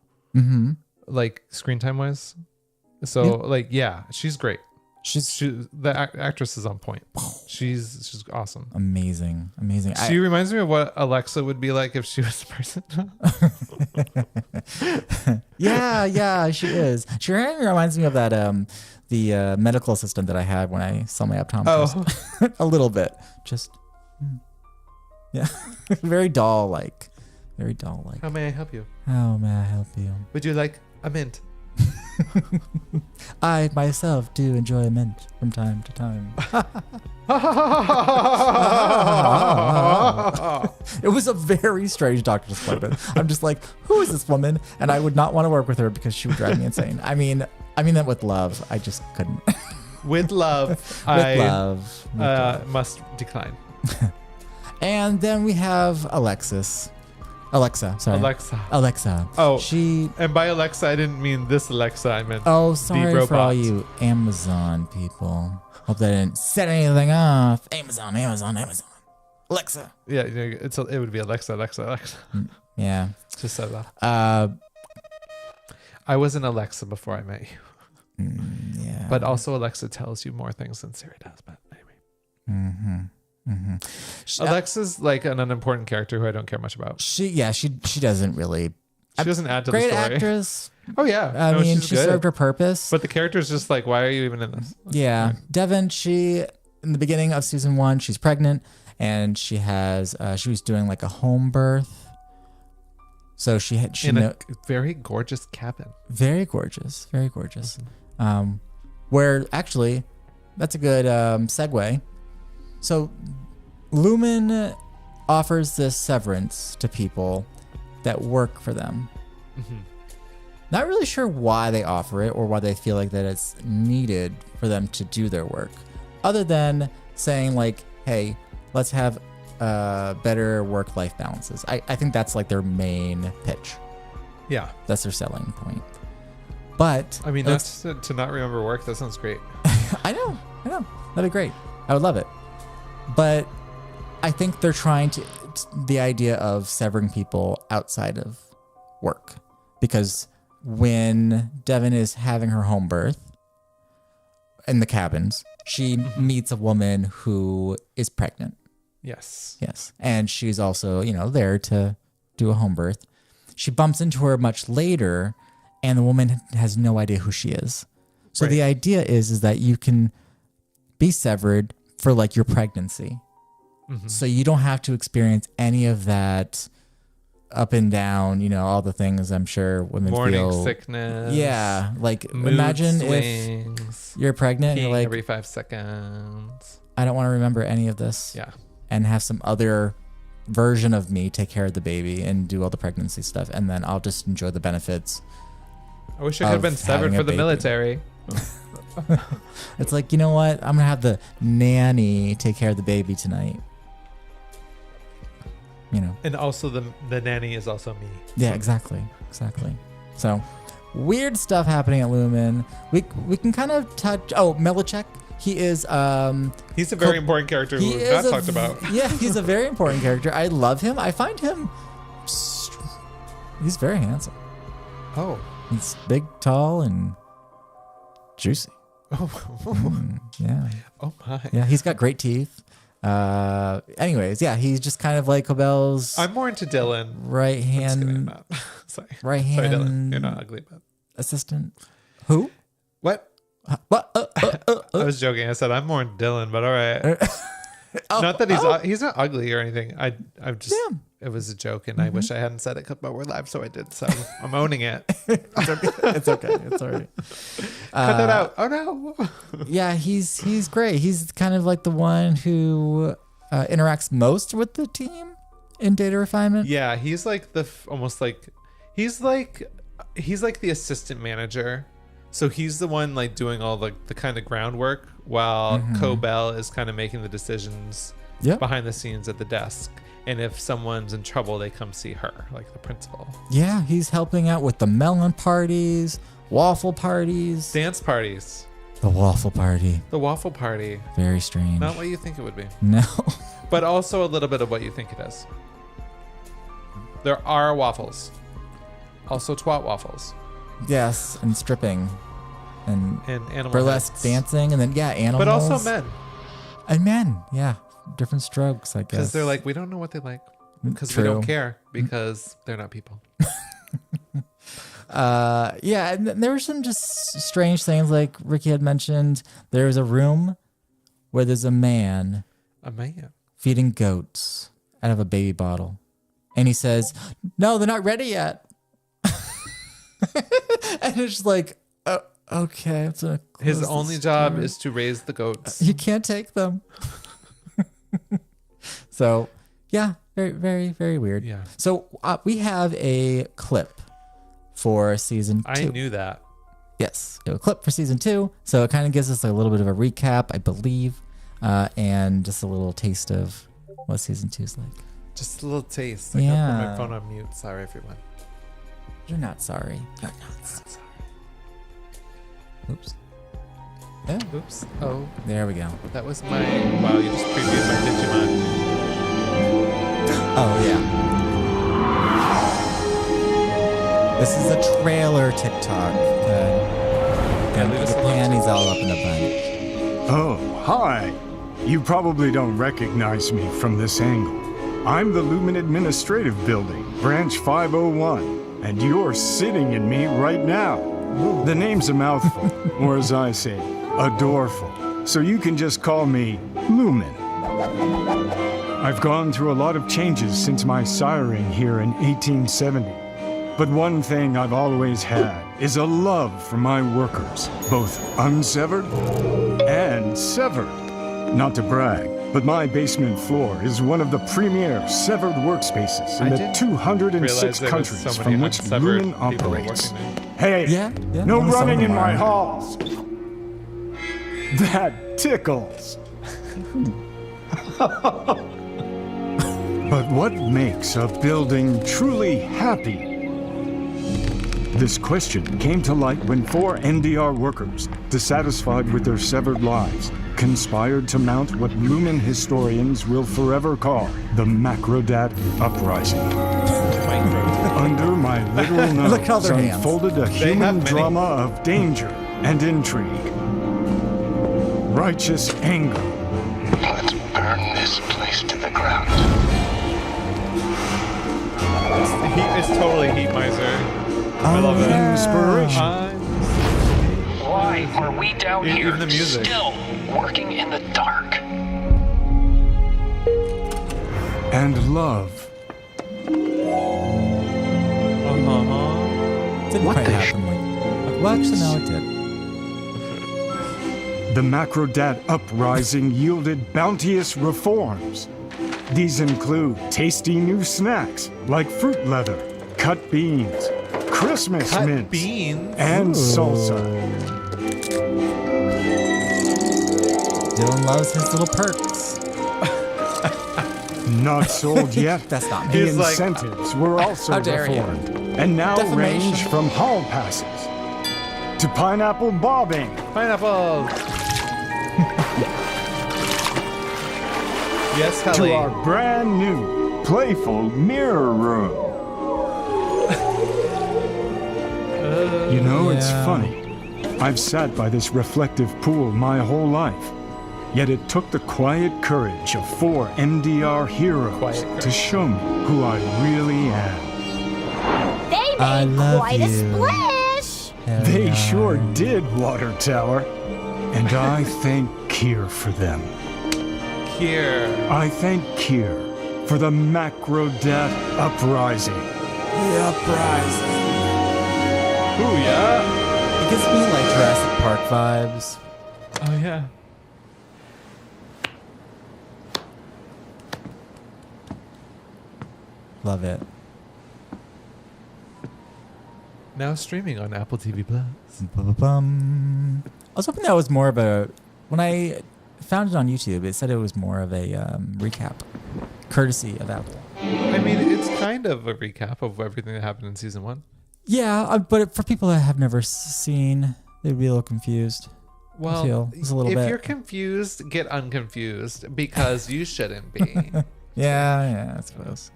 [SPEAKER 2] like screen time wise. So she's great. The actress is on point. She's awesome.
[SPEAKER 1] Amazing.
[SPEAKER 2] She reminds me of what Alexa would be like if she was a person.
[SPEAKER 1] yeah, she is. She reminds me of that the medical assistant that I had when I saw my optometrist. Oh. A little bit. Just yeah. Very doll-like.
[SPEAKER 2] How may I help you?
[SPEAKER 1] How may I help you?
[SPEAKER 2] Would you like a mint?
[SPEAKER 1] I myself do enjoy a mint from time to time. It was a very strange doctor's appointment. I'm just like, who is this woman? And I would not want to work with her because she would drive me insane. I mean that with love. I just couldn't.
[SPEAKER 2] With love, I must decline.
[SPEAKER 1] And then we have Alexa.
[SPEAKER 2] Oh, and by Alexa, I didn't mean this Alexa. I meant
[SPEAKER 1] sorry for all you Amazon people. Hope they didn't set anything off. Amazon. Alexa.
[SPEAKER 2] Yeah, it would be Alexa.
[SPEAKER 1] Yeah,
[SPEAKER 2] just said that. I was an Alexa before I met you.
[SPEAKER 1] Yeah,
[SPEAKER 2] but also Alexa tells you more things than Siri does. But anyway. Alexa's like an unimportant character who I don't care much about.
[SPEAKER 1] She doesn't really.
[SPEAKER 2] She doesn't add to the story.
[SPEAKER 1] Great actress.
[SPEAKER 2] Oh yeah,
[SPEAKER 1] I mean she served her purpose.
[SPEAKER 2] But the character's just like, why are you even in this?
[SPEAKER 1] Yeah, right. Devin. She in the beginning of season 1, she's pregnant and she was doing like a home birth. So she in a
[SPEAKER 2] very gorgeous cabin.
[SPEAKER 1] Very gorgeous. Where actually, that's a good segue. So Lumen offers this severance to people that work for them. Not really sure why they offer it or why they feel like that it's needed for them to do their work, other than saying like, hey, let's have better work-life balances. I think that's like their main pitch.
[SPEAKER 2] Yeah.
[SPEAKER 1] That's their selling point. But
[SPEAKER 2] I mean, that's to not remember work. That sounds great.
[SPEAKER 1] I know. That'd be great. I would love it. But I think they're trying to the idea of severing people outside of work, because when Devin is having her home birth in the cabins, she meets a woman who is pregnant.
[SPEAKER 2] Yes.
[SPEAKER 1] And she's also, there to do a home birth. She bumps into her much later and the woman has no idea who she is. So the idea is that you can be severed for like your pregnancy. So you don't have to experience any of that up and down, all the things I'm sure women
[SPEAKER 2] morning
[SPEAKER 1] feel.
[SPEAKER 2] Sickness.
[SPEAKER 1] Yeah. Like
[SPEAKER 2] mood
[SPEAKER 1] imagine
[SPEAKER 2] swings,
[SPEAKER 1] if you're pregnant and you're like,
[SPEAKER 2] every 5 seconds.
[SPEAKER 1] I don't want to remember any of this.
[SPEAKER 2] Yeah.
[SPEAKER 1] And have some other version of me take care of the baby and do all the pregnancy stuff. And then I'll just enjoy the benefits.
[SPEAKER 2] I wish I could have been severed for the military.
[SPEAKER 1] It's like, you know what? I'm going to have the nanny take care of the baby tonight.
[SPEAKER 2] And also the nanny is also me.
[SPEAKER 1] Yeah, exactly. So weird stuff happening at Lumen. We can kind of touch. Oh, Melichek. He is.
[SPEAKER 2] He's a very important character who we've not talked about.
[SPEAKER 1] Yeah, he's a very important character. I love him. I find him. He's very handsome.
[SPEAKER 2] Oh.
[SPEAKER 1] He's big, tall, and juicy.
[SPEAKER 2] Oh.
[SPEAKER 1] Yeah.
[SPEAKER 2] Oh my.
[SPEAKER 1] Yeah, he's got great teeth. Anyways, yeah, he's just kind of like Cobell's.
[SPEAKER 2] I'm more into Dylan.
[SPEAKER 1] Right hand.
[SPEAKER 2] Sorry.
[SPEAKER 1] Right hand.
[SPEAKER 2] Sorry, Dylan. You're not ugly, but
[SPEAKER 1] assistant. Who?
[SPEAKER 2] What?
[SPEAKER 1] What?
[SPEAKER 2] I was joking. I said I'm more into Dylan, but all right. Not that he's not ugly or anything. I'm just. Yeah. It was a joke, and I wish I hadn't said it, but we're live, so I did. So I'm owning it.
[SPEAKER 1] It's okay. It's all right.
[SPEAKER 2] Cut that out. Oh no.
[SPEAKER 1] Yeah, he's great. He's kind of like the one who interacts most with the team in data refinement.
[SPEAKER 2] Yeah, he's like he's like the assistant manager. So he's the one like doing all the kind of groundwork while Cobell is kind of making the decisions behind the scenes at the desk. And if someone's in trouble, they come see her, like the principal. Yeah,
[SPEAKER 1] he's helping out with the melon parties, waffle parties.
[SPEAKER 2] Dance parties.
[SPEAKER 1] The waffle party.
[SPEAKER 2] The waffle party.
[SPEAKER 1] Very strange.
[SPEAKER 2] Not what you think it would be.
[SPEAKER 1] No.
[SPEAKER 2] But also a little bit of what you think it is. There are waffles. Also twat waffles.
[SPEAKER 1] Yes, and stripping. And
[SPEAKER 2] animal
[SPEAKER 1] burlesque
[SPEAKER 2] heads.
[SPEAKER 1] Dancing. And then, animals.
[SPEAKER 2] But also men.
[SPEAKER 1] And men, yeah. Different strokes, I guess.
[SPEAKER 2] Because they're like, we don't know what they like. Because we don't care. Because they're not people.
[SPEAKER 1] Yeah, and there were some just strange things like Ricky had mentioned. There's a room where there's a man. Feeding goats out of a baby bottle. And he says, no, they're not ready yet. And it's just like, okay.
[SPEAKER 2] His only job is to raise the goats.
[SPEAKER 1] You can't take them. So, yeah, very, very, very weird.
[SPEAKER 2] Yeah.
[SPEAKER 1] So we have a clip for season 2.
[SPEAKER 2] I knew that.
[SPEAKER 1] Yes, a clip for season 2. So it kind of gives us a little bit of a recap, I believe, and just a little taste of what season 2 is like.
[SPEAKER 2] Just a little taste. I gotta put my phone on mute. Sorry, everyone.
[SPEAKER 1] You're not sorry. You're not sorry. Oops. Yeah.
[SPEAKER 2] Oops. Oh.
[SPEAKER 1] There we go.
[SPEAKER 2] That was my... Wow, you just previewed my Digimon.
[SPEAKER 1] Oh, yeah. This is a trailer TikTok. Got the panties all up in the bunch.
[SPEAKER 3] Oh, hi. You probably don't recognize me from this angle. I'm the Lumen Administrative Building, Branch 501, and you're sitting in me right now. The name's a mouthful, or as I say, a doorful, so you can just call me Lumen. I've gone through a lot of changes since my siring here in 1870. But one thing I've always had is a love for my workers, both unsevered and severed. Not to brag, but my basement floor is one of the premier severed workspaces in the 206 countries from which Lumen operates. Hey, no running in my halls. That tickles. But what makes a building truly happy? This question came to light when 4 NDR workers, dissatisfied with their severed lives, conspired to mount what Lumen historians will forever call the Macrodat Uprising. Under my literal nose unfolded a human drama of danger and intrigue. Righteous anger.
[SPEAKER 4] Let's burn this place to the ground.
[SPEAKER 2] It's totally Heat Miser. I love it.
[SPEAKER 3] Inspiration.
[SPEAKER 4] Why are we down here
[SPEAKER 2] the music.
[SPEAKER 4] still working in the dark?
[SPEAKER 3] and love.
[SPEAKER 1] Didn't
[SPEAKER 3] What
[SPEAKER 1] quite
[SPEAKER 3] the
[SPEAKER 1] happen like. Well, actually, no, it did.
[SPEAKER 3] The Macrodat uprising yielded bounteous reforms. These include tasty new snacks like fruit leather, cut beans, Christmas mints,
[SPEAKER 2] beans
[SPEAKER 3] and salsa.
[SPEAKER 1] Dylan loves his little perks.
[SPEAKER 3] Not sold yet.
[SPEAKER 1] That's not me.
[SPEAKER 3] The
[SPEAKER 2] He's like,
[SPEAKER 3] incentives were also
[SPEAKER 1] how dare you.
[SPEAKER 3] reformed and now
[SPEAKER 1] Defamation.
[SPEAKER 3] range from hall passes to pineapple bobbing.
[SPEAKER 2] Pineapple. Yes,
[SPEAKER 3] To
[SPEAKER 2] Helly.
[SPEAKER 3] our brand new, playful mirror room. You know, it's
[SPEAKER 1] Yeah.
[SPEAKER 3] funny. I've sat by this reflective pool my whole life. Yet it took the quiet courage of 4 MDR heroes
[SPEAKER 2] Quiet courage.
[SPEAKER 3] to show me who I really am.
[SPEAKER 5] They
[SPEAKER 1] I
[SPEAKER 5] made
[SPEAKER 1] love
[SPEAKER 5] quite a
[SPEAKER 1] you.
[SPEAKER 5] splash.
[SPEAKER 1] Hell
[SPEAKER 3] They
[SPEAKER 1] yeah.
[SPEAKER 3] sure did, Water Tower. And I thank Kier for them.
[SPEAKER 2] Here.
[SPEAKER 3] I thank Kier for the Macrodat uprising.
[SPEAKER 1] The uprising.
[SPEAKER 2] Ooh, yeah.
[SPEAKER 1] It gives me like Jurassic Park vibes.
[SPEAKER 2] Oh, yeah.
[SPEAKER 1] Love it.
[SPEAKER 2] Now streaming on Apple TV Plus.
[SPEAKER 1] Bum. I was hoping that was more of a. When I found it on YouTube, it said it was more of a recap, courtesy of Apple.
[SPEAKER 2] I mean, it's kind of a recap of everything that happened in season 1.
[SPEAKER 1] Yeah, but for people that have never seen, they'd be a little confused.
[SPEAKER 2] Well,
[SPEAKER 1] feel just a little
[SPEAKER 2] if
[SPEAKER 1] bit.
[SPEAKER 2] you're confused, get unconfused because you shouldn't be.
[SPEAKER 1] Yeah, I suppose.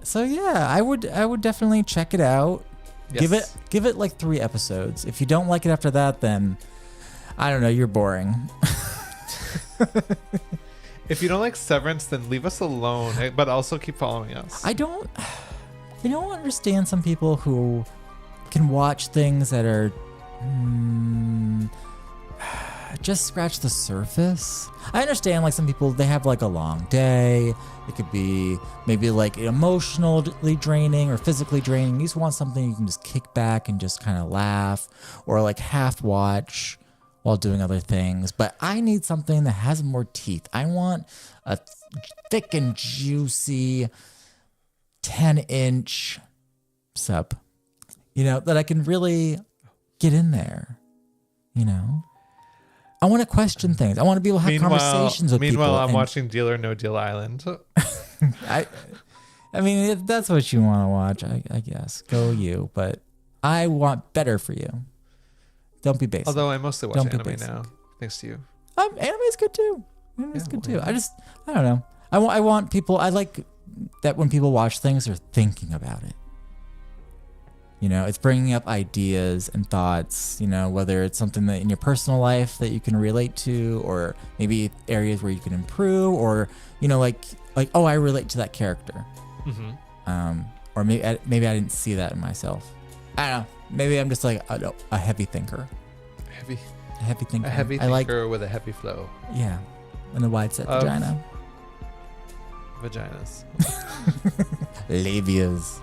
[SPEAKER 1] So yeah, I would definitely check it out.
[SPEAKER 2] Yes.
[SPEAKER 1] Give it like 3 episodes. If you don't like it after that, then I don't know, you're boring.
[SPEAKER 2] If you don't like Severance, then leave us alone, but also keep following us.
[SPEAKER 1] I don't understand some people who can watch things that are just scratch the surface. I understand like some people, they have like a long day. It could be maybe like emotionally draining or physically draining. You just want something you can just kick back and just kind of laugh or like half watch while doing other things. But I need something that has more teeth. I want a thick and juicy 10-inch sub, that I can really get in there, I want to question things. I want to be able to have conversations with people.
[SPEAKER 2] Meanwhile, I'm watching Deal or No Deal Island.
[SPEAKER 1] I mean, if that's what you want to watch, I guess. Go you. But I want better for you. Don't be basic.
[SPEAKER 2] Although I mostly watch
[SPEAKER 1] Don't be
[SPEAKER 2] anime
[SPEAKER 1] basic.
[SPEAKER 2] now, thanks to you.
[SPEAKER 1] Anime's good too. Anime's
[SPEAKER 2] Yeah,
[SPEAKER 1] good
[SPEAKER 2] well,
[SPEAKER 1] too.
[SPEAKER 2] yeah.
[SPEAKER 1] I don't know. I want people. I like that when people watch things, they're thinking about it. It's bringing up ideas and thoughts, whether it's something that in your personal life that you can relate to, or maybe areas where you can improve, or, like, oh, I relate to that character.
[SPEAKER 2] Mm-hmm.
[SPEAKER 1] Or maybe I didn't see that in myself. I don't know. Maybe I'm just like a heavy thinker. A heavy thinker.
[SPEAKER 2] A heavy
[SPEAKER 1] I like,
[SPEAKER 2] thinker with a heavy flow.
[SPEAKER 1] yeah. And a wide set vagina.
[SPEAKER 2] Vaginas.
[SPEAKER 1] Labias.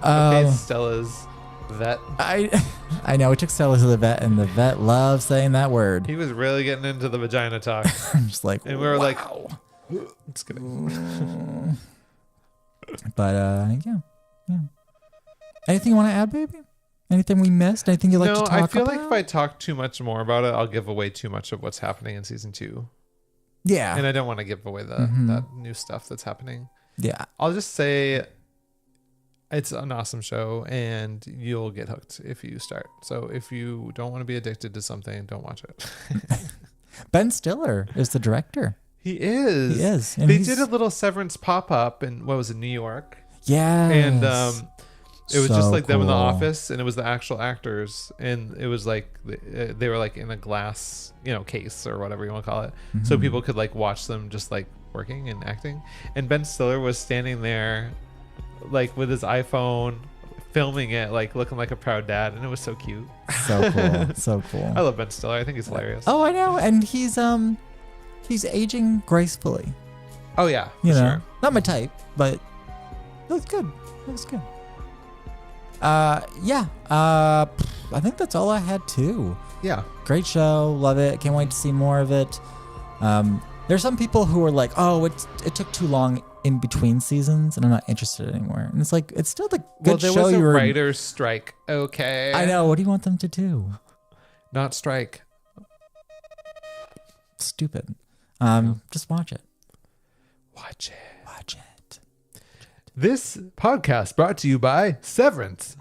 [SPEAKER 2] Okay, Stella's vet.
[SPEAKER 1] I know. We took Stella to the vet, and the vet loves saying that word.
[SPEAKER 2] He was really getting into the vagina talk.
[SPEAKER 1] I'm just like,
[SPEAKER 2] And we were like,
[SPEAKER 1] wow.
[SPEAKER 2] just kidding.
[SPEAKER 1] But yeah. Anything you want to add, baby? Anything we missed? Anything you'd like to talk about?
[SPEAKER 2] I feel like if I talk too much more about it, I'll give away too much of what's happening in season 2.
[SPEAKER 1] Yeah.
[SPEAKER 2] And I don't want to give away that new stuff that's happening.
[SPEAKER 1] Yeah.
[SPEAKER 2] I'll just say it's an awesome show and you'll get hooked if you start. So if you don't want to be addicted to something, don't watch it.
[SPEAKER 1] Ben Stiller is the director.
[SPEAKER 2] He is.
[SPEAKER 1] He is. And
[SPEAKER 2] They
[SPEAKER 1] he's-
[SPEAKER 2] did a little Severance pop-up in, what was it, New York?
[SPEAKER 1] Yeah.
[SPEAKER 2] And it was just like them in the
[SPEAKER 1] cool.
[SPEAKER 2] office, and it was the actual actors, and it was like they were like in a glass, case or whatever you want to call it, so people could like watch them just like working and acting. And Ben Stiller was standing there, like with his iPhone, filming it, like looking like a proud dad, and it was so cute.
[SPEAKER 1] So cool. So cool.
[SPEAKER 2] I love Ben Stiller. I think he's hilarious.
[SPEAKER 1] Oh, I know. And he's he's aging gracefully.
[SPEAKER 2] Oh yeah,
[SPEAKER 1] You know,
[SPEAKER 2] sure.
[SPEAKER 1] not my type, but it looks good. Looks good. Yeah. I think that's all I had too.
[SPEAKER 2] Yeah.
[SPEAKER 1] Great show, love it. Can't wait to see more of it. There's some people who are like, "Oh, it took too long in between seasons, and I'm not interested anymore." And it's like, it's still the good
[SPEAKER 2] there
[SPEAKER 1] show.
[SPEAKER 2] was a
[SPEAKER 1] you were.
[SPEAKER 2] writer's strike. Okay.
[SPEAKER 1] I know. What do you want them to do?
[SPEAKER 2] Not strike.
[SPEAKER 1] Stupid. Just watch it.
[SPEAKER 2] Watch it.
[SPEAKER 1] Watch it.
[SPEAKER 2] This podcast brought to you by Severance.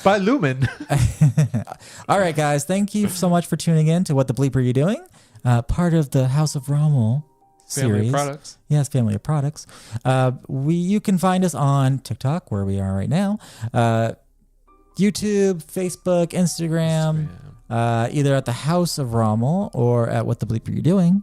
[SPEAKER 2] By Lumen.
[SPEAKER 1] All right, guys. Thank you so much for tuning in to What the Bleep Are You Doing? Part of the House of Rommel series.
[SPEAKER 2] Family of products.
[SPEAKER 1] Yes, family of products. You can find us on TikTok, where we are right now. YouTube, Facebook, Instagram. Either at the House of Rommel or at What the Bleep Are You Doing?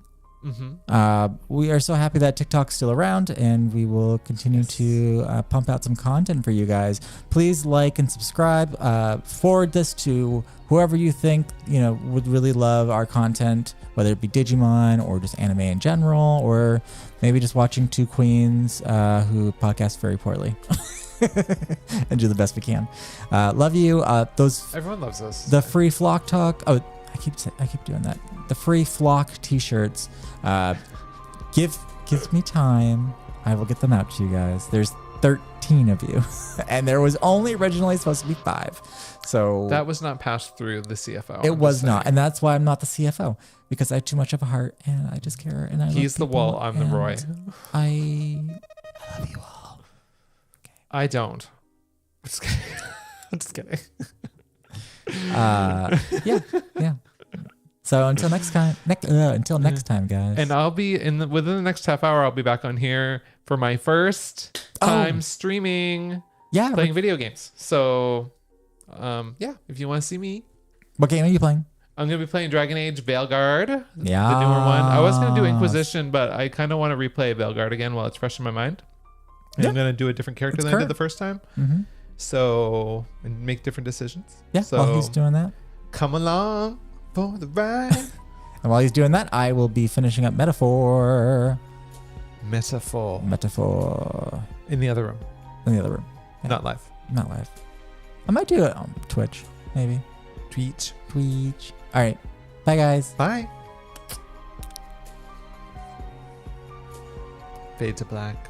[SPEAKER 1] We are so happy that TikTok's still around, and we will continue to pump out some content for you guys. Please like and subscribe. Forward this to whoever you think would really love our content, whether it be Digimon or just anime in general, or maybe just watching two queens who podcast very poorly. And do the best we can. Love you.
[SPEAKER 2] Everyone loves us.
[SPEAKER 1] The free Flock Talk. Oh, I keep doing that. The free Flock T-shirts. Give me time. I will get them out to you guys. There's 13 of you, and there was only originally supposed to be 5. So
[SPEAKER 2] that was not passed through the CFO.
[SPEAKER 1] It was not, and that's why I'm not the CFO, because I have too much of a heart and I just care. And
[SPEAKER 2] he's the Wall. I'm the Roy.
[SPEAKER 1] I love you all.
[SPEAKER 2] I don't. I'm just kidding. I'm just kidding.
[SPEAKER 1] Yeah. So until next time, guys.
[SPEAKER 2] And I'll be within the next half hour. I'll be back on here for my first time streaming.
[SPEAKER 1] Yeah,
[SPEAKER 2] playing video games. So, if you want to see me,
[SPEAKER 1] what game are you playing?
[SPEAKER 2] I'm gonna be playing Dragon Age Veilguard.
[SPEAKER 1] Yeah,
[SPEAKER 2] the newer one. I was gonna do Inquisition, but I kind of want to replay Veilguard again while it's fresh in my mind. And I'm gonna do a different character than I did the first time.
[SPEAKER 1] Mm-hmm.
[SPEAKER 2] So, and make different decisions.
[SPEAKER 1] Yeah.
[SPEAKER 2] So
[SPEAKER 1] while he's doing that,
[SPEAKER 2] come along for the ride.
[SPEAKER 1] And while he's doing that, I will be finishing up Metaphor.
[SPEAKER 2] In the other room.
[SPEAKER 1] Yeah.
[SPEAKER 2] Not live.
[SPEAKER 1] Not live. I might do it on Twitch, maybe.
[SPEAKER 2] Twitch.
[SPEAKER 1] All right. Bye, guys.
[SPEAKER 2] Bye. Fade to black.